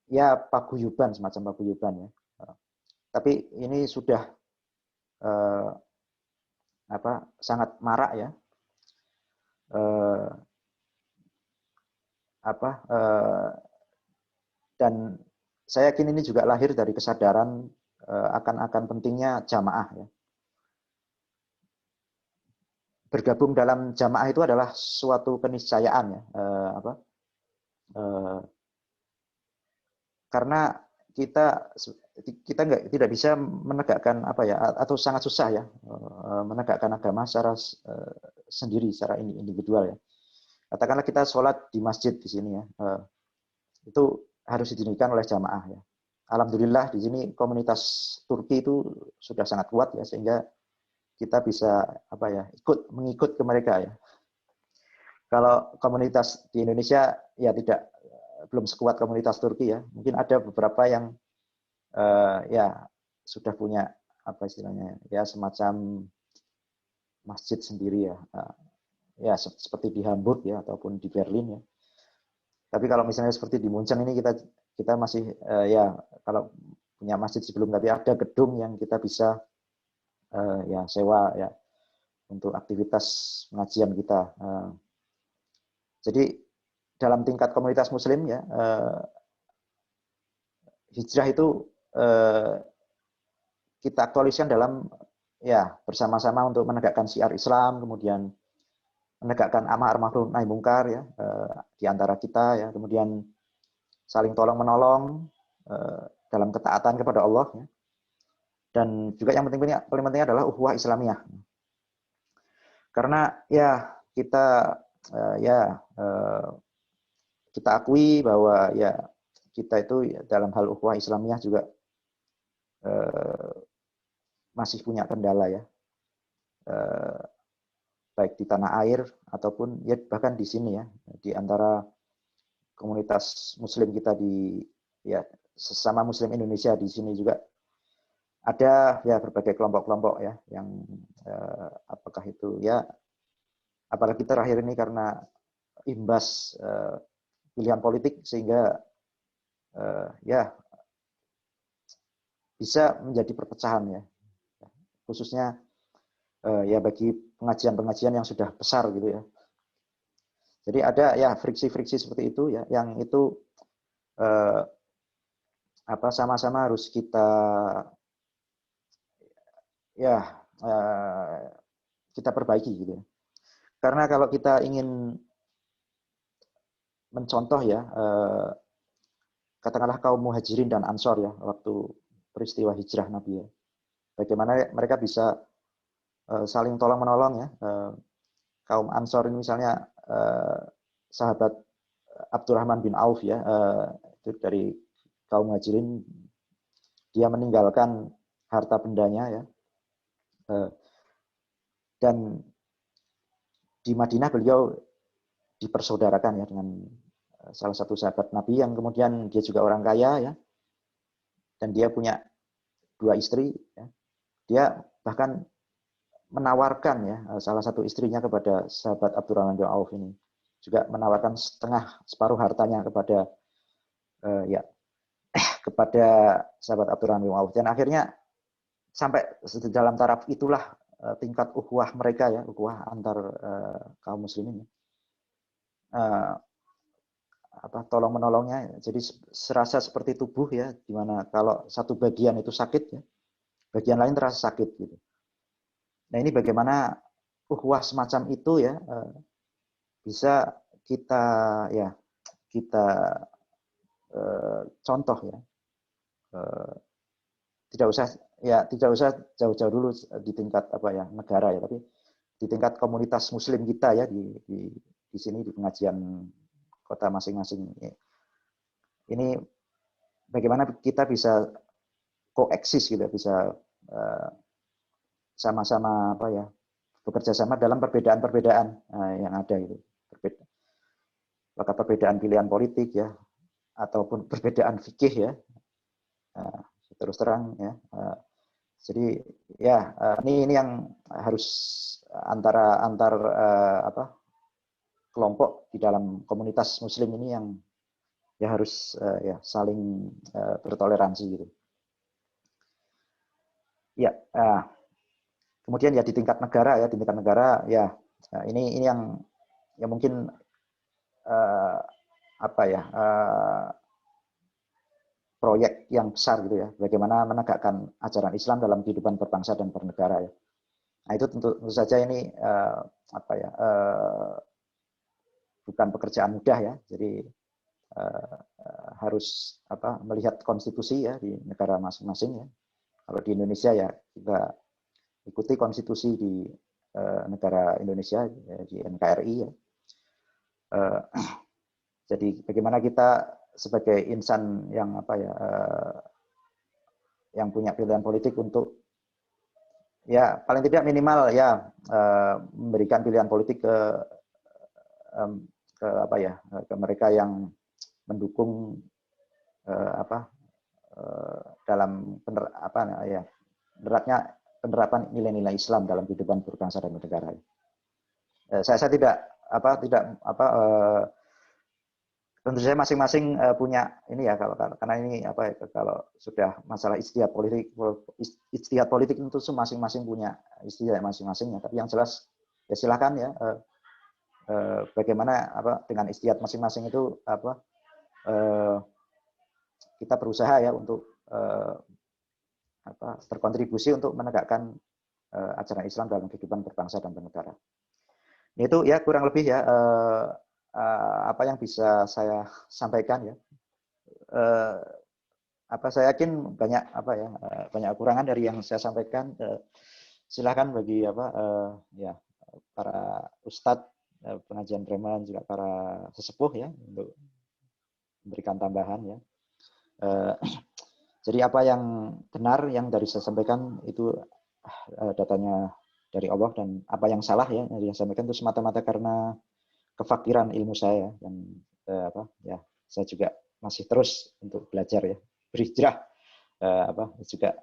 ya paguyuban, semacam paguyuban ya. Tapi ini sudah sangat marak ya. Dan saya yakin ini juga lahir dari kesadaran akan pentingnya jamaah ya. Bergabung dalam jamaah itu adalah suatu keniscayaan ya, karena kita tidak bisa menegakkan atau sangat susah ya menegakkan agama secara sendiri, secara individual ya. Katakanlah kita sholat di masjid di sini ya, itu harus didirikan oleh jamaah ya. Alhamdulillah di sini komunitas Turki itu sudah sangat kuat ya, sehingga kita bisa mengikut ke mereka ya. Kalau komunitas di Indonesia ya belum sekuat komunitas Turki ya. Mungkin ada beberapa yang ya sudah punya istilahnya ya semacam masjid sendiri ya. Ya seperti di Hamburg ya ataupun di Berlin ya. Tapi kalau misalnya seperti di Munchen ini kita masih ya kalau punya masjid sebelum, tapi ada gedung yang kita bisa ya sewa ya untuk aktivitas pengajian kita. Jadi dalam tingkat komunitas Muslim ya hijrah itu kita aktualiskan dalam ya bersama-sama untuk menegakkan syiar Islam, kemudian menegakkan amar ma'ruf nahi mungkar ya di antara kita ya, kemudian saling tolong menolong dalam ketaatan kepada Allah ya. Dan juga yang paling penting adalah ukhuwah Islamiyah. Karena ya kita kita akui bahwa ya kita itu dalam hal ukhuwah Islamiyah juga masih punya kendala ya. Baik di tanah air ataupun ya bahkan di sini ya, di antara komunitas Muslim kita di ya sesama Muslim Indonesia di sini juga ada ya berbagai kelompok-kelompok ya yang apakah itu ya apalagi terakhir ini karena imbas pilihan politik sehingga ya bisa menjadi perpecahan ya, khususnya ya bagi pengajian-pengajian yang sudah besar gitu ya. Jadi ada ya friksi-friksi seperti itu ya, yang itu sama-sama harus kita ya kita perbaiki gitu ya. Karena kalau kita ingin mencontoh ya katakanlah kaum muhajirin dan ansor ya waktu peristiwa hijrah Nabi ya, bagaimana mereka bisa saling tolong menolong ya. Kaum Ansor ini misalnya sahabat Abdurrahman bin Auf ya, itu dari kaum Muhajirin, dia meninggalkan harta bendanya ya, dan di Madinah beliau dipersaudarakan ya dengan salah satu sahabat Nabi yang kemudian dia juga orang kaya ya, dan dia punya 2 istri ya. Dia bahkan menawarkan ya salah satu istrinya kepada sahabat Abdurrahman bin Auf ini, juga menawarkan separuh hartanya kepada kepada sahabat Abdurrahman bin Auf, dan akhirnya sampai dalam taraf itulah tingkat ukhuwah mereka ya, ukhuwah antar kaum muslimin tolong menolongnya. Jadi serasa seperti tubuh ya, dimana kalau satu bagian itu sakit ya, bagian lain terasa sakit gitu. Nah ini bagaimana ukhuwah semacam itu ya bisa kita contoh ya, tidak usah jauh-jauh dulu di tingkat negara ya, tapi di tingkat komunitas Muslim kita ya di sini di pengajian kota masing-masing. Ini bagaimana kita bisa koeksis gitu, bisa sama-sama bekerja sama dalam perbedaan-perbedaan yang ada itu. Apakah perbedaan pilihan politik ya, ataupun perbedaan fikih ya. Terus terang ya. Jadi ya ini yang harus antar kelompok di dalam komunitas Muslim ini yang ya harus ya saling bertoleransi gitu. Ya, kemudian ya di tingkat negara ya ini yang ya mungkin apa ya proyek yang besar gitu ya, bagaimana menegakkan ajaran Islam dalam kehidupan berbangsa dan bernegara ya. Nah itu tentu saja ini apa ya bukan pekerjaan mudah ya, jadi harus apa melihat konstitusi ya di negara masing-masing ya. Kalau di Indonesia ya kita ikuti konstitusi di negara Indonesia di NKRI ya. Jadi bagaimana kita sebagai insan yang apa ya yang punya pilihan politik untuk ya paling tidak minimal ya memberikan pilihan politik ke apa ya ke mereka yang mendukung apa dalam penerapan nilai-nilai Islam dalam kehidupan berbangsa dan bernegara. Saya tidak tentu saja masing-masing punya ini ya karena ini apa ya kalau sudah masalah ijtihad politik itu masing-masing punya ijtihad masing-masing ya, tapi yang jelas ya silakan ya bagaimana apa dengan ijtihad masing-masing itu apa kita berusaha ya untuk berkontribusi untuk menegakkan ajaran Islam dalam kehidupan berbangsa dan bernegara. Itu ya kurang lebih ya apa yang bisa saya sampaikan ya. Saya yakin banyak banyak kekurangan dari yang saya sampaikan. Silakan bagi ya para ustadz pengajian Bremen juga para sesepuh ya untuk memberikan tambahan ya. Jadi apa yang benar yang dari saya sampaikan itu datanya dari Allah, dan apa yang salah ya yang saya sampaikan itu semata-mata karena kefakiran ilmu saya, dan saya juga masih terus untuk belajar ya, berhijrah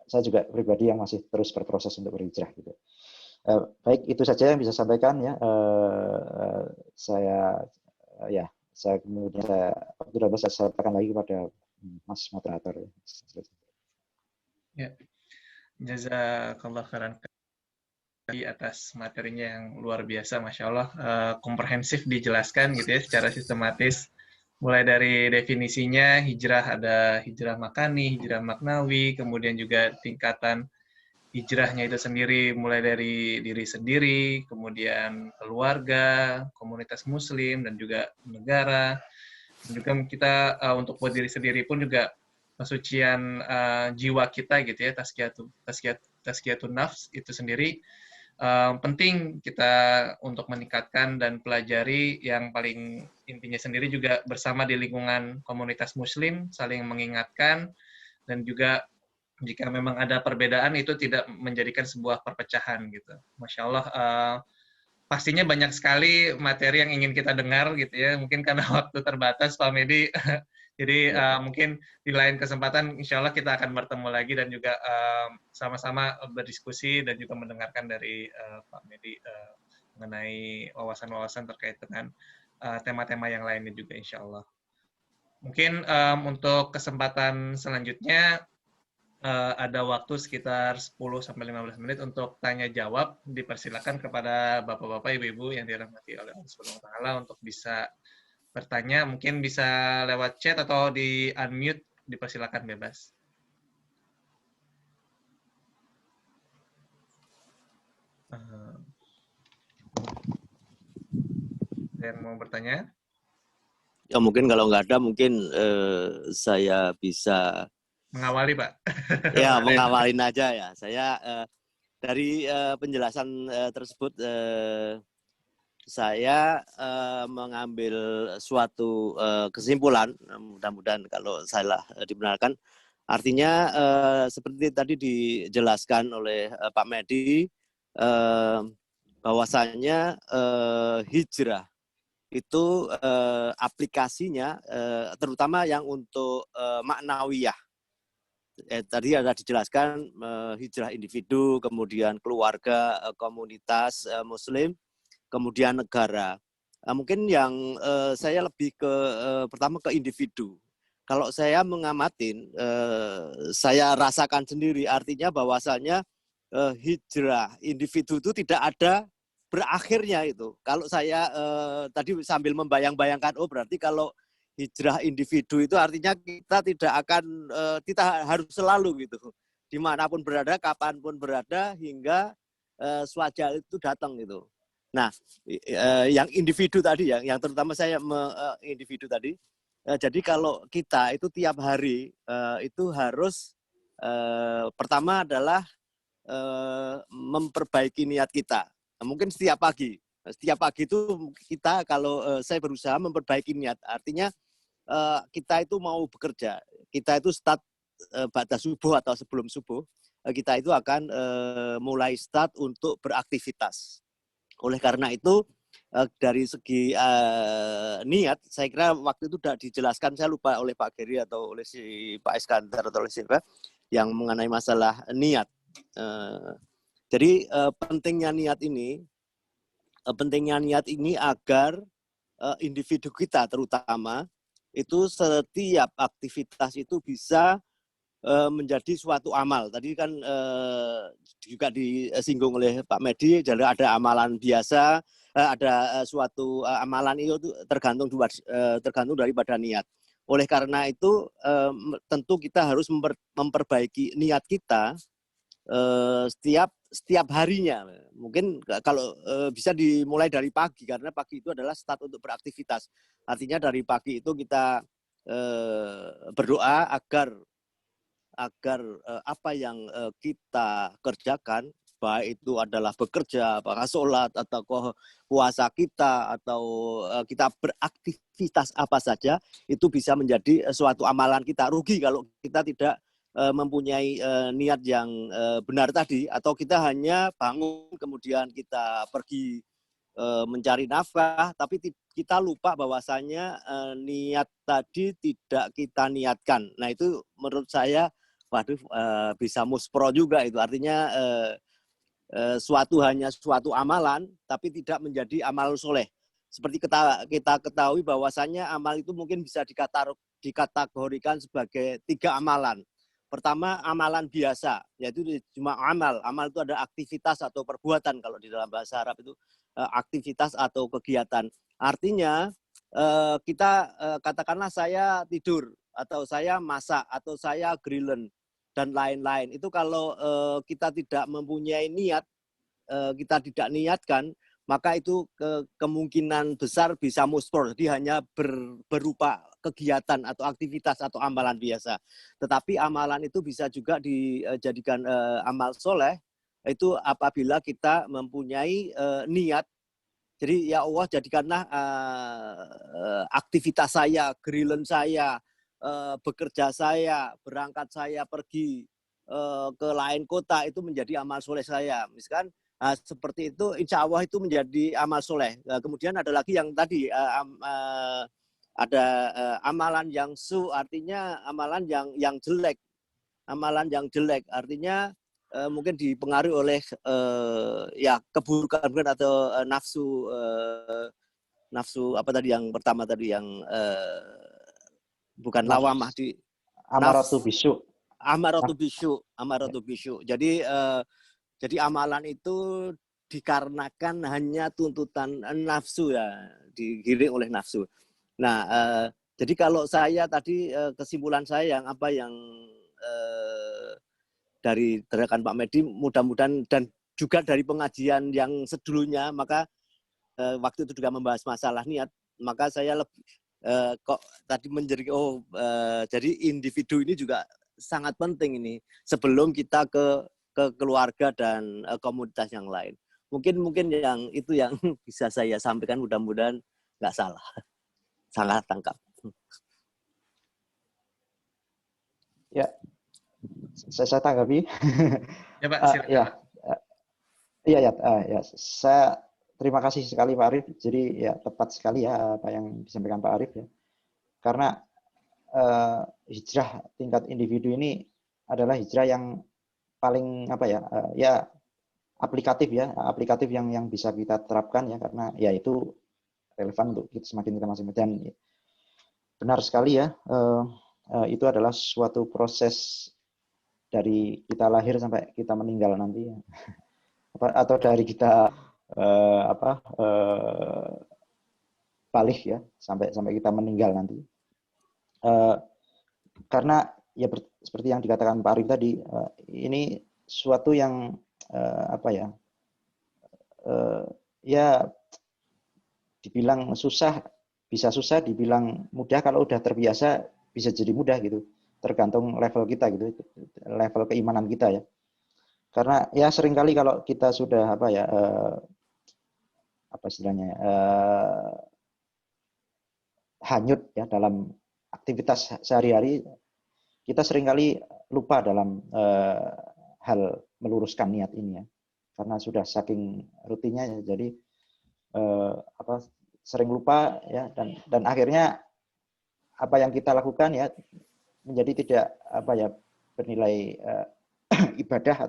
saya juga pribadi yang masih terus berproses untuk berhijrah gitu. Baik, itu saja yang bisa sampaikan ya. Saya kemudian saya sampaikan lagi kepada Mas moderator. Ya, jazakallah khairan atas materinya yang luar biasa, Masya Allah, komprehensif dijelaskan gitu ya secara sistematis, mulai dari definisinya hijrah, ada hijrah makani, hijrah maknawi, kemudian juga tingkatan hijrahnya itu sendiri mulai dari diri sendiri, kemudian keluarga, komunitas muslim, dan juga negara. Dan juga kita untuk buat diri sendiri pun juga kesucian jiwa kita gitu ya, tazkiyatun nafs itu sendiri penting kita untuk meningkatkan dan pelajari. Yang paling intinya sendiri juga bersama di lingkungan komunitas muslim, saling mengingatkan, dan juga jika memang ada perbedaan itu tidak menjadikan sebuah perpecahan gitu. Masya Allah, pastinya banyak sekali materi yang ingin kita dengar gitu ya, mungkin karena waktu terbatas Pak Medi. Jadi mungkin di lain kesempatan insya Allah kita akan bertemu lagi dan juga sama-sama berdiskusi dan juga mendengarkan dari Pak Medi mengenai wawasan-wawasan terkait dengan tema-tema yang lainnya juga insya Allah. Mungkin untuk kesempatan selanjutnya ada waktu sekitar 10-15 menit untuk tanya jawab. Dipersilakan kepada Bapak-bapak, Ibu-ibu yang dirahmati oleh Allah Subhanahu wa taala untuk bisa bertanya, mungkin bisa lewat chat atau di unmute, dipersilakan bebas. Yang mau bertanya? Ya mungkin kalau nggak ada, mungkin saya bisa mengawali, Pak. Ya, mengawalin aja ya. Saya dari penjelasan tersebut saya mengambil suatu kesimpulan, mudah-mudahan kalau salah dibenarkan. Artinya seperti tadi dijelaskan oleh Pak Medi, bahwasanya hijrah itu aplikasinya terutama yang untuk maknawiyah. Tadi ada dijelaskan hijrah individu, kemudian keluarga, komunitas muslim, kemudian negara. Mungkin yang saya lebih ke pertama ke individu. Kalau saya mengamatin, saya rasakan sendiri, artinya bahwasanya hijrah individu itu tidak ada berakhirnya itu. Kalau saya tadi sambil membayang-bayangkan, oh berarti kalau hijrah individu itu artinya kita tidak akan, kita harus selalu gitu, dimanapun berada, kapanpun berada, hingga swajal itu datang gitu. Nah, yang individu tadi ya, yang terutama saya individu tadi. Jadi kalau kita itu tiap hari itu harus pertama adalah memperbaiki niat kita. Mungkin setiap pagi itu kita kalau saya berusaha memperbaiki niat. Artinya kita itu mau bekerja, kita itu start ba'da subuh atau sebelum subuh, kita itu akan mulai start untuk beraktivitas. Oleh karena itu dari segi niat, saya kira waktu itu sudah dijelaskan, saya lupa oleh Pak Geri atau oleh si Pak Iskandar atau oleh siapa yang mengenai masalah niat. Jadi pentingnya niat ini agar individu kita terutama itu setiap aktivitas itu bisa menjadi suatu amal. Tadi kan juga disinggung oleh Pak Medi, jadi ada amalan biasa, ada suatu amalan itu tergantung daripada niat. Oleh karena itu tentu kita harus memperbaiki niat kita setiap harinya. Mungkin kalau bisa dimulai dari pagi, karena pagi itu adalah start untuk beraktivitas. Artinya dari pagi itu kita berdoa agar apa yang kita kerjakan, baik itu adalah bekerja, apakah sholat, atau puasa kita, atau kita beraktivitas apa saja, itu bisa menjadi suatu amalan kita. Rugi kalau kita tidak mempunyai niat yang benar tadi, atau kita hanya bangun kemudian kita pergi mencari nafkah, tapi kita lupa bahwasanya niat tadi tidak kita niatkan. Nah itu menurut saya, waduh, bisa muspro juga itu. Artinya hanya suatu amalan, tapi tidak menjadi amal soleh. Seperti kita ketahui bahwasanya amal itu mungkin bisa dikategorikan sebagai 3 amalan. Pertama, amalan biasa, yaitu cuma amal. Amal itu ada aktivitas atau perbuatan, kalau di dalam bahasa Arab itu aktivitas atau kegiatan. Artinya kita katakanlah saya tidur, atau saya masak, atau saya grillen, dan lain-lain. Itu kalau kita tidak mempunyai niat, kita tidak niatkan, maka itu kemungkinan besar bisa muspor. Jadi hanya berupa kegiatan atau aktivitas atau amalan biasa. Tetapi amalan itu bisa juga dijadikan amal soleh, itu apabila kita mempunyai niat. Jadi ya Allah, jadikanlah aktivitas saya, grillen saya, bekerja saya, berangkat saya pergi ke lain kota itu menjadi amal soleh saya. Misalkan seperti itu, insya Allah itu menjadi amal soleh. Kemudian ada lagi yang tadi ada amalan yang artinya amalan yang jelek. Amalan yang jelek artinya mungkin dipengaruhi oleh ya keburukan atau nafsu apa tadi yang pertama tadi yang bukan lawamah di amaratu bisu. Amaratu bisu. Jadi amalan itu dikarenakan hanya tuntutan nafsu ya, digiring oleh nafsu. Nah, jadi kalau saya tadi kesimpulan saya yang dari rekan Pak Medi, mudah-mudahan dan juga dari pengajian yang sedulunya, maka waktu itu juga membahas masalah niat, maka saya lebih kok tadi menjadi jadi individu ini juga sangat penting ini sebelum kita ke keluarga dan komunitas yang lain. Mungkin yang itu yang bisa saya sampaikan, mudah-mudahan nggak salah. Salah tangkap. Ya, saya tanggapi. Ya Pak, silakan. Ya, saya terima kasih sekali Pak Arif. Jadi ya tepat sekali ya apa yang disampaikan Pak Arif ya. Karena hijrah tingkat individu ini adalah hijrah yang paling apa ya, ya aplikatif yang bisa kita terapkan ya, karena ya itu relevan untuk kita semakin kita masing. Dan benar sekali ya, itu adalah suatu proses dari kita lahir sampai kita meninggal nanti ya. Atau dari kita balik ya sampai kita meninggal nanti. Karena ya seperti yang dikatakan Pak Arif tadi, ini suatu yang ya dibilang susah, bisa susah, dibilang mudah. Kalau udah terbiasa bisa jadi mudah gitu. Tergantung level kita gitu, level keimanan kita ya. Karena ya seringkali kalau kita sudah hanyut ya dalam aktivitas sehari-hari, kita seringkali lupa dalam hal meluruskan niat ini ya. Karena sudah saking rutinnya ya, jadi sering lupa ya, dan akhirnya apa yang kita lakukan ya menjadi tidak bernilai ibadah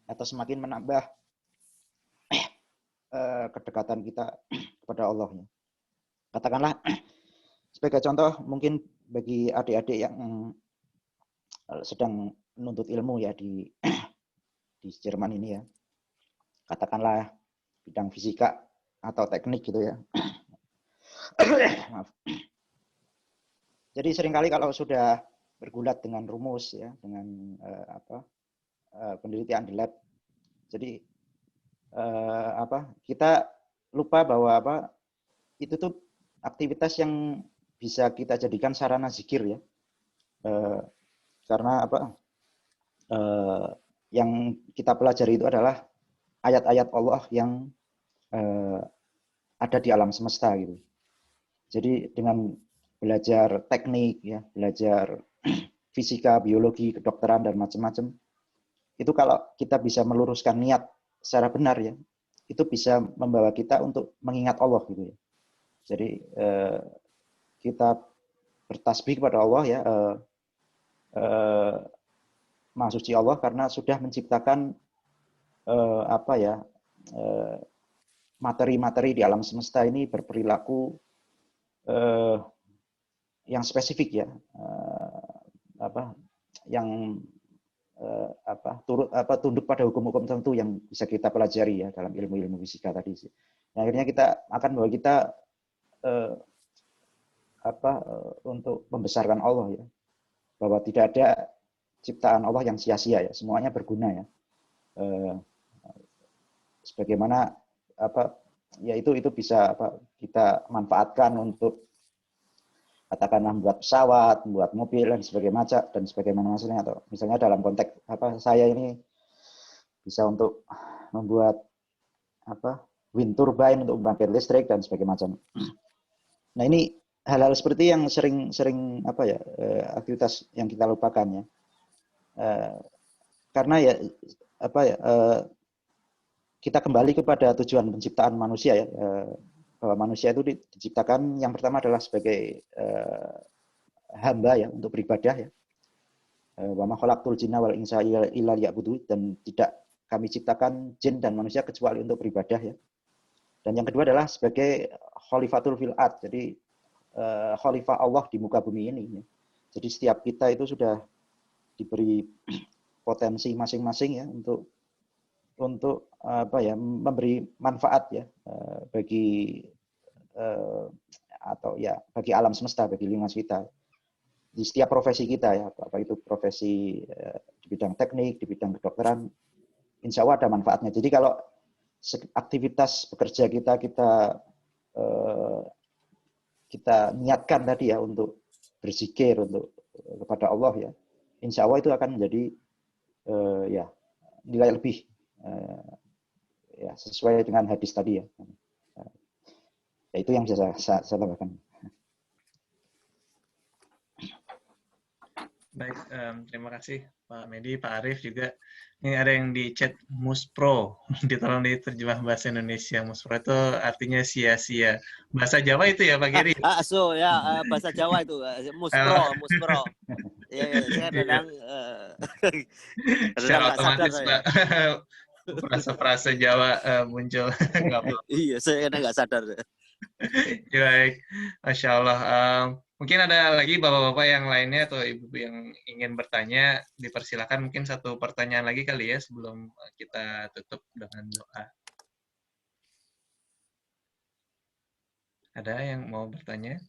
atau semakin menambah kedekatan kita kepada Allah ya. Katakanlah sebagai contoh, mungkin bagi adik-adik yang sedang menuntut ilmu ya di Jerman ini ya, katakanlah bidang fisika atau teknik gitu ya. Maaf. Jadi seringkali kalau sudah bergulat dengan rumus ya, dengan penelitian di lab, jadi kita lupa bahwa itu tuh aktivitas yang bisa kita jadikan sarana zikir ya. Karena yang kita pelajari itu adalah ayat-ayat Allah yang ada di alam semesta gitu. Jadi dengan belajar teknik ya, belajar fisika, biologi, kedokteran dan macam-macam, itu kalau kita bisa meluruskan niat secara benar ya, itu bisa membawa kita untuk mengingat Allah gitu ya. Jadi kita bertasbih kepada Allah ya, Maha Suci Allah karena sudah menciptakan materi-materi di alam semesta ini berperilaku yang spesifik ya, yang tunduk pada hukum-hukum tertentu yang bisa kita pelajari ya dalam ilmu-ilmu fisika tadi sih. Nah, akhirnya kita akan bahwa kita untuk membesarkan Allah ya, bahwa tidak ada ciptaan Allah yang sia-sia ya, semuanya berguna ya. Sebagaimana ya itu bisa kita manfaatkan untuk katakanlah membuat pesawat, membuat mobil dan sebagaimana maksudnya, atau misalnya dalam konteks saya ini bisa untuk membuat wind turbine untuk membangkit listrik dan sebagainya macam. Nah, ini hal-hal seperti yang sering aktivitas yang kita lupakan ya. Karena ya kita kembali kepada tujuan penciptaan manusia ya, bahwa manusia itu diciptakan yang pertama adalah sebagai hamba ya, untuk beribadah ya. Wa ma khalaqtul jinna wal insa illa liya'budun, dan tidak kami ciptakan jin dan manusia kecuali untuk beribadah ya. Dan yang kedua adalah sebagai khalifatul fil ard, jadi khalifah Allah di muka bumi ini ya. Jadi setiap kita itu sudah diberi potensi masing-masing ya untuk memberi manfaat ya bagi bagi alam semesta, bagi lingkungan kita di setiap profesi kita ya, apa itu profesi di bidang teknik, di bidang kedokteran, insya Allah ada manfaatnya. Jadi kalau aktivitas bekerja kita niatkan tadi ya untuk berzikir untuk kepada Allah ya, insya Allah itu akan menjadi nilai lebih ya, sesuai dengan hadis tadi ya. Ya itu yang bisa saya tambahkan. Baik, terima kasih Pak Medi, Pak Arif juga. Ini ada yang di chat Muspro, ditolong diterjemah bahasa Indonesia. Muspro itu artinya sia-sia. Bahasa Jawa itu ya Pak Giri? Bahasa Jawa itu Muspro. Ya, saya kadang secara otomatis Pak frase-frase Jawa muncul. Nggak apa-apa. Iya, saya kadang nggak sadar. Ya, baik. Masya Allah. Mungkin ada lagi bapak-bapak yang lainnya atau ibu yang ingin bertanya, dipersilakan mungkin satu pertanyaan lagi kali ya sebelum kita tutup dengan doa. Ada yang mau bertanya?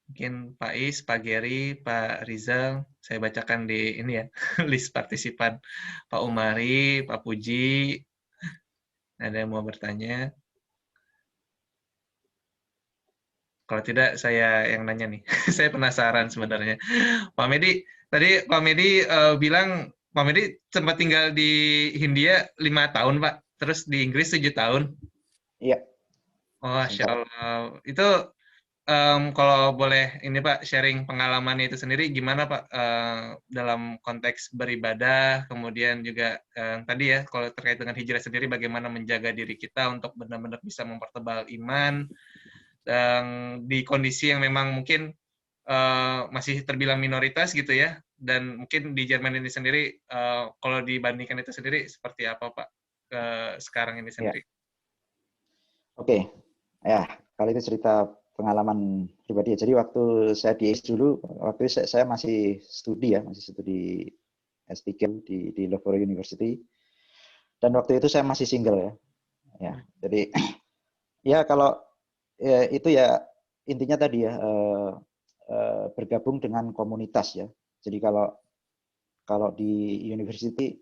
Mungkin Pak Is, Pak Geri, Pak Rizal, saya bacakan di ini ya, list partisipan. Pak Umari, Pak Puji, ada yang mau bertanya? Kalau tidak, saya yang nanya nih. Saya penasaran sebenarnya. Pak Medi, tadi Pak Medi bilang, Pak Medi sempat tinggal di Hindia 5 tahun, Pak. Terus di Inggris 7 tahun. Iya. Oh, Masya Sebentar. Allah. Itu kalau boleh ini Pak, sharing pengalamannya itu sendiri gimana Pak dalam konteks beribadah, kemudian juga tadi ya, kalau terkait dengan hijrah sendiri bagaimana menjaga diri kita untuk benar-benar bisa mempertebal iman, dan di kondisi yang memang mungkin masih terbilang minoritas gitu ya, dan mungkin di Jerman ini sendiri, kalau dibandingkan itu sendiri seperti apa Pak sekarang ini Ya. sendiri? Oke. Ya, kali itu cerita pengalaman pribadi. Jadi waktu saya di ACE dulu, waktu itu saya masih studi ya, masih studi S3 di Loughborough University. Dan waktu itu saya masih single ya. Ya, jadi ya kalau ya, itu ya intinya tadi ya bergabung dengan komunitas ya. Jadi kalau di university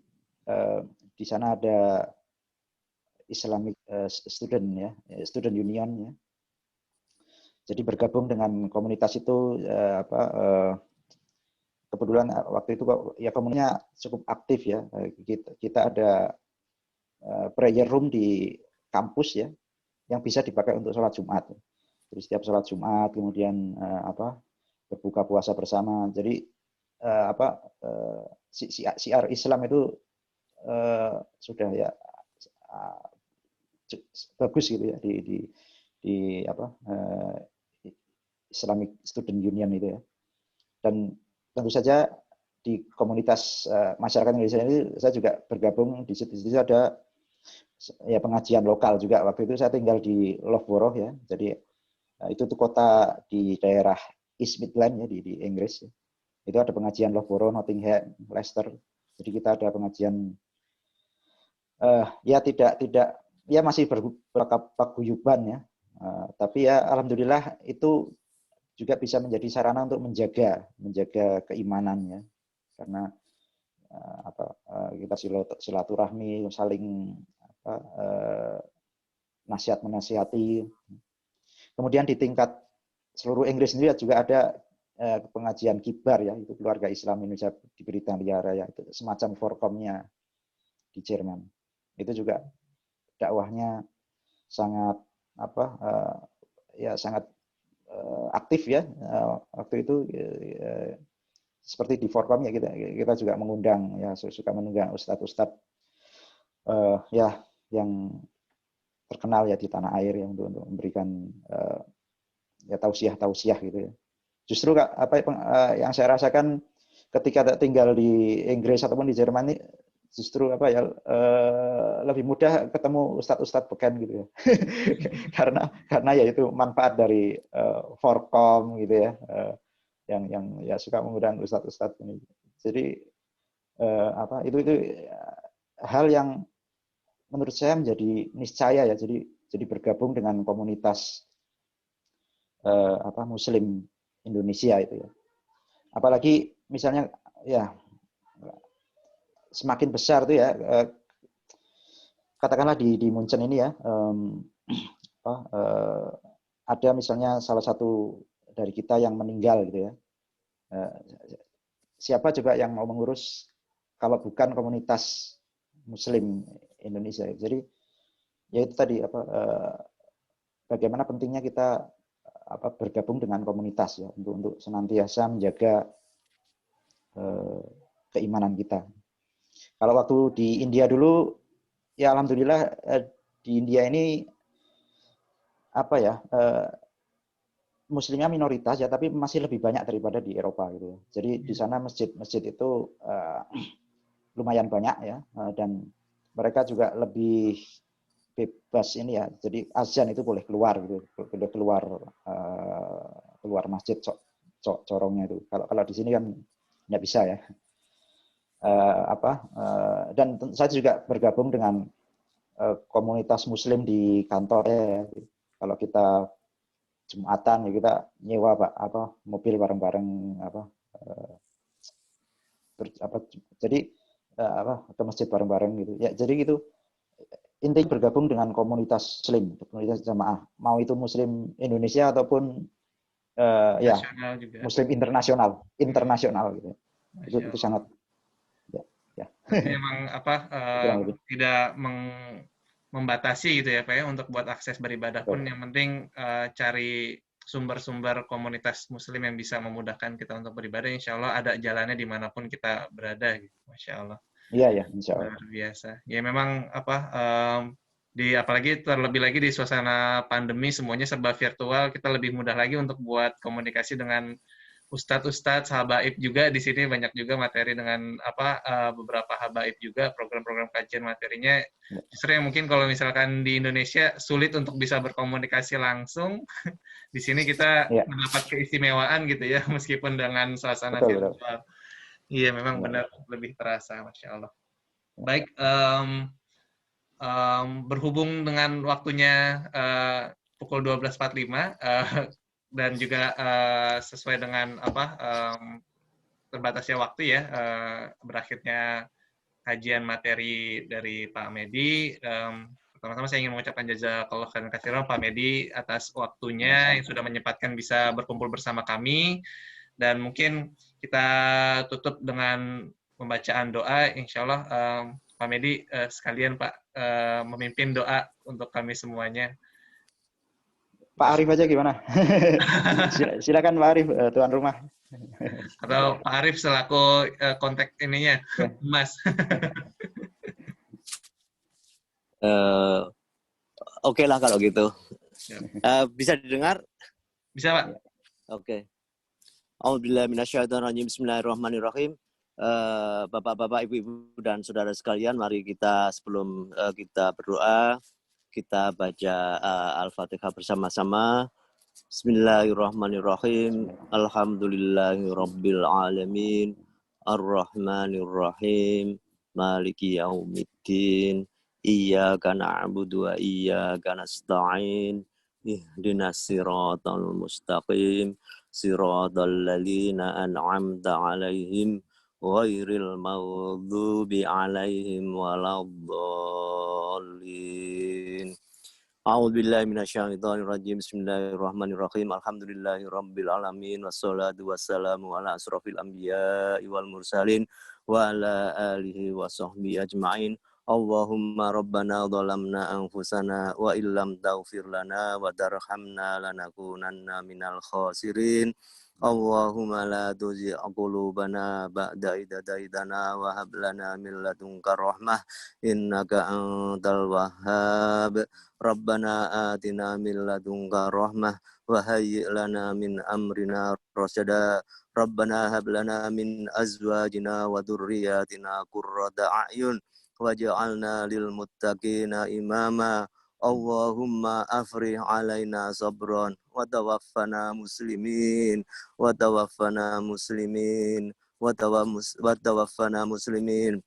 di sana ada Islamic student ya, student union ya. Jadi bergabung dengan komunitas itu kebetulan waktu itu ya komunitasnya cukup aktif ya. Kita ada prayer room di kampus ya yang bisa dipakai untuk sholat Jumat. Jadi setiap sholat Jumat kemudian berbuka puasa bersama. Jadi siar Islam itu sudah ya bagus gitu ya di Islamic Student Union itu ya. Dan tentu saja di komunitas masyarakat Indonesia ini saya juga bergabung di situ ada ya pengajian lokal juga. Waktu itu saya tinggal di Loughborough ya. Jadi itu tuh kota di daerah East Midland ya di Inggris. Ya. Itu ada pengajian Loughborough, Nottingham, Leicester. Jadi kita ada pengajian ya tidak ya masih berpaguyuban ya. Tapi ya alhamdulillah itu juga bisa menjadi sarana untuk menjaga keimanan ya. Karena kita silaturahmi, saling nasihat menasihati. Kemudian di tingkat seluruh Inggris sendiri juga ada pengajian kibar ya, itu keluarga Islam Indonesia di Britania Raya, itu semacam forkomnya di Jerman. Itu juga dakwahnya sangat sangat aktif ya waktu itu seperti di Forkom ya kita juga mengundang ya suka mengundang ustadz-ustadz ya yang terkenal ya di tanah air ya untuk memberikan ya tausiah gitu ya. Justru yang saya rasakan ketika tinggal di Inggris ataupun di Jerman ini justru lebih mudah ketemu ustadz-ustadz beken gitu ya. karena ya itu manfaat dari Forkom gitu ya. Yang ya suka mengundang ustadz-ustadz ini. Jadi itu hal yang menurut saya menjadi niscaya ya. Jadi bergabung dengan komunitas Muslim Indonesia itu ya. Apalagi misalnya ya semakin besar tuh ya katakanlah di Munchen ini ya ada misalnya salah satu dari kita yang meninggal gitu ya. Siapa coba yang mau mengurus kalau bukan komunitas Muslim Indonesia. Jadi ya itu tadi bagaimana pentingnya kita bergabung dengan komunitas ya untuk senantiasa menjaga keimanan kita. Kalau waktu di India dulu ya alhamdulillah di India ini Muslimnya minoritas ya, tapi masih lebih banyak daripada di Eropa gitu. Jadi di sana masjid itu lumayan banyak ya, dan mereka juga lebih bebas ini ya. Jadi azan itu boleh keluar gitu, boleh keluar keluar masjid corongnya itu. Kalau di sini kan nggak bisa ya. Dan saya juga bergabung dengan komunitas Muslim di kantor ya. Kalau kita Jumatan ya kita nyewa mobil bareng-bareng jadi ke masjid bareng-bareng gitu ya. Jadi gitu intinya bergabung dengan komunitas Muslim, komunitas jamaah, mau itu Muslim Indonesia ataupun ya juga. Muslim internasional gitu. Itu sangat ya. Memang tidak membatasi gitu ya Pak ya untuk buat akses beribadah pun yang penting cari sumber-sumber komunitas Muslim yang bisa memudahkan kita untuk beribadah, insya Allah ada jalannya dimanapun kita berada gitu. Masya Allah. Iya ya, insya Allah. Luar biasa. Ya memang apalagi terlebih lagi di suasana pandemi semuanya serba virtual, kita lebih mudah lagi untuk buat komunikasi dengan ustadz habaib juga di sini, banyak juga materi dengan beberapa habaib juga, program-program kajian materinya. Justru yang mungkin kalau misalkan di Indonesia sulit untuk bisa berkomunikasi langsung, di sini kita mendapat keistimewaan gitu ya, meskipun dengan suasana virtual. Iya, memang benar lebih terasa, Masya Allah. Baik, berhubung dengan waktunya pukul 12.45, dan juga sesuai dengan terbatasnya waktu ya, berakhirnya kajian materi dari Pak Medi. Pertama-tama saya ingin mengucapkan jazakallah khairan katsiran Pak Medi atas waktunya yang sudah menyempatkan bisa berkumpul bersama kami, dan mungkin kita tutup dengan pembacaan doa. Insya Allah Pak Medi sekalian Pak memimpin doa untuk kami semuanya. Pak Arif aja gimana? Silakan Pak Arif, tuan rumah. Atau Pak Arif selaku kontak ininya, Mas. Oke lah kalau gitu. Bisa didengar? Bisa Pak. Oke. A'udzubillahi minasyaitonirrajim. Bismillahirrahmanirrahim. Bapak-bapak, ibu-ibu dan saudara sekalian, mari kita sebelum kita berdoa, kita baca Al-Fatihah bersama-sama. Bismillahirrahmanirrahim. Alhamdulillahirabbil alamin. Arrahmanirrahim. Maliki yaumiddin. Iyyaka na'budu wa iyyaka nasta'in. Ihdinas siratal mustaqim. Siratal ladzina an'amta 'alaihim ghairil maghdubi 'alaihim waladdallin. A'udzubillahi minasyaitonirrajim. Bismillahirrahmanirrahim. Alhamdulillahirabbil alamin wassalatu wassalamu ala asrofil anbiya'i wal mursalin wa ala alihi wa sahbihi ajma'in. Allahumma rabbana zalamna anfusana wa illam taghfir lana wa tarhamna lanakunanna minal khasirin. Allahumma la tuzigh qulubana ba'da idh hadaitana wa hab lana min ladunka rahmah innaka antal wahhab. Rabbana atina min ladunka rahmah wa hayyi' lana min amrina rasyada. Rabbana hab lana min azwajina wa dhurriyyatina qurrata a'yun waj'alna lil muttaqina imama. Allahumma afrih alaina sabran wa tawaffana muslimin wa tawaffana muslimin wa tawaffana muslimin.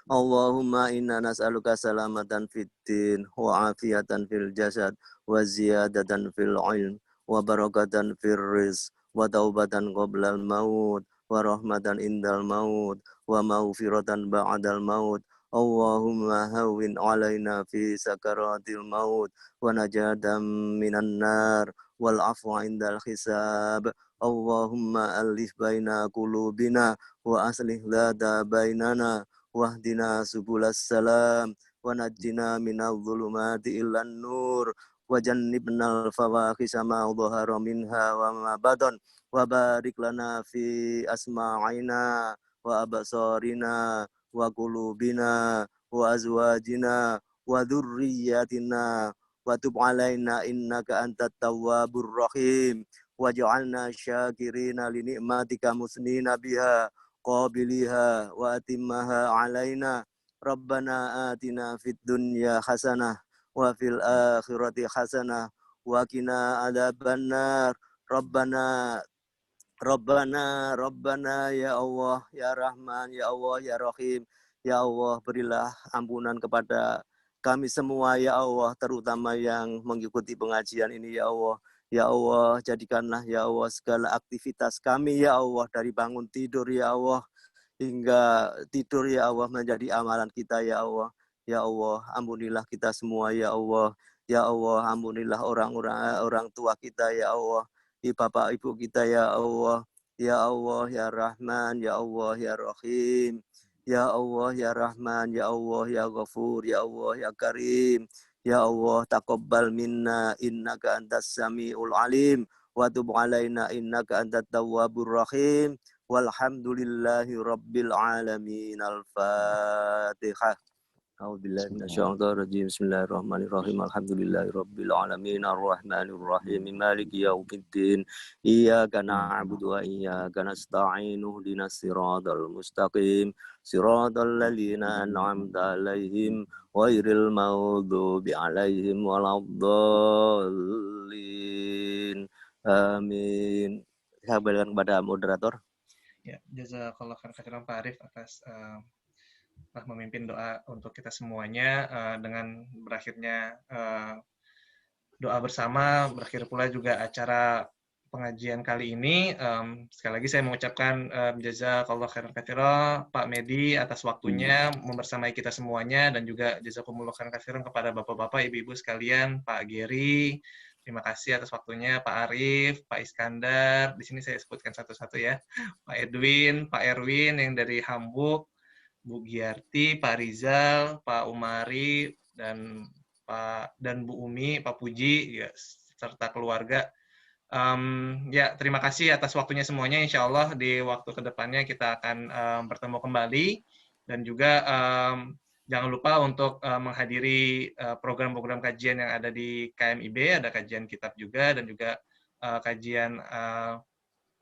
Allahumma inna nas'aluka salamatan fid din wa afiyatan fil jasad wa ziyadatan fil ilm wa barakatan fil rizq wa taubatan qoblal maut wa rahmatan indal maut wa maghfiratan ba'dal maut. Allahumma hawwin alaina fi sakaratil maut wa najatan minan nar wal afwa indal hisab. Allahumma alif baina qulubina wa aslih dhata bainana wahdina subulas salam wa najjina minadh dhulumati ilan nur wa jannibnal fawahisha ma dhahara minha wa ma batan wa barik lana fi asma'ina wa absarina wa qulubina wa azwajina wa dhurriyyatina wa tub alaina innaka antat tawwabur rahim waj'alna syakirina li ni'matika musnina biha qabiliha wa atimmaha alaina Rabbana atina fid dunya hasanah wa fil akhirati hasanah wa qina adzabannar. Rabbana ya Allah, ya Rahman, ya Allah, ya Rahim. Ya Allah, berilah ampunan kepada kami semua, ya Allah, terutama yang mengikuti pengajian ini, ya Allah. Ya Allah, jadikanlah, ya Allah, segala aktivitas kami, ya Allah, dari bangun tidur, ya Allah, hingga tidur, ya Allah, menjadi amalan kita, ya Allah. Ya Allah, ampunilah kita semua, ya Allah. Ya Allah, ampunilah orang tua kita, ya Allah. Bapak ibu kita, ya Allah. Ya Allah, ya Rahman, ya Allah, ya Rahim. Ya Allah, ya Rahman, ya Allah, ya Ghafur, ya Allah, ya Karim. Ya Allah, taqabbal minna innaka antas samiul alim wa tub alaina innaka antat tawwabur rahim. Walhamdulillahi rabbil alamin. Al-Fatihah. A'udzubillahi minasyaitonir rajim. Bismillahirrahmanirrahim. Alhamdulillahi rabbil alamin arrahmanir rahim maliki yaumiddin. Iyyaka na'budu wa iyyaka nasta'in. Ihdinas siratal mustaqim. Siratal ladzina an'amta 'alaihim ghairil maghdubi 'alaihim waladdallin. Amin. Saya kembalikan kepada moderator. Ya, jazakallah khairan Pak Arif atas telah memimpin doa untuk kita semuanya. Dengan berakhirnya doa bersama, berakhir pula juga acara pengajian kali ini. Sekali lagi saya mengucapkan jazakallah khairan katsiran Pak Medi atas waktunya membersamai kita semuanya, dan juga jazakumullah khairan katsiran kepada bapak-bapak, ibu-ibu sekalian, Pak Geri. Terima kasih atas waktunya, Pak Arif, Pak Iskandar. Di sini saya sebutkan satu-satu ya. Pak Edwin, Pak Erwin yang dari Hamburg, Bu Giarti, Pak Rizal, Pak Umari, dan Bu Umi, Pak Puji, ya, serta keluarga. Ya, terima kasih atas waktunya semuanya. Insya Allah di waktu kedepannya kita akan bertemu kembali, dan juga jangan lupa untuk menghadiri program-program kajian yang ada di KMIB, ada kajian kitab juga, dan juga kajian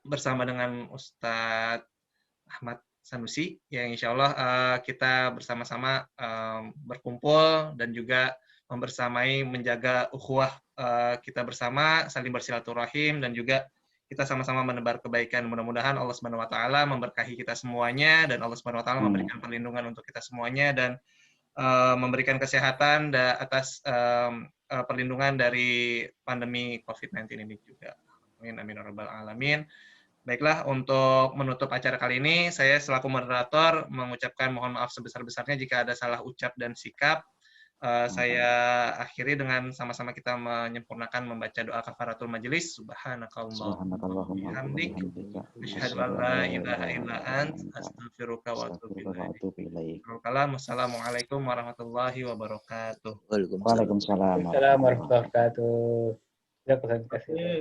bersama dengan Ustadz Ahmad Sanusi, yang insya Allah kita bersama-sama berkumpul dan juga membersamai menjaga ukhuwah kita bersama, saling bersilaturahim, dan juga kita sama-sama menebar kebaikan. Mudah-mudahan Allah Subhanahu wa taala memberkahi kita semuanya, dan Allah Subhanahu wa taala memberikan perlindungan untuk kita semuanya, dan memberikan kesehatan atas perlindungan dari pandemi COVID-19 ini juga. Amin amin ya rabbal alamin. Baiklah, untuk menutup acara kali ini, saya selaku moderator mengucapkan mohon maaf sebesar-besarnya jika ada salah ucap dan sikap. Saya akhiri dengan sama-sama kita menyempurnakan membaca doa kafaratul majelis. Subhanakallahumma wa bihamdik, asyhadu an la ilaha illa ant, astaghfiruka wa atubu ilaik. Wassalamualaikum warahmatullahi wabarakatuh. Waalaikumsalam Assalamualaikum warahmatullahi wabarakatuh. Terima kasih.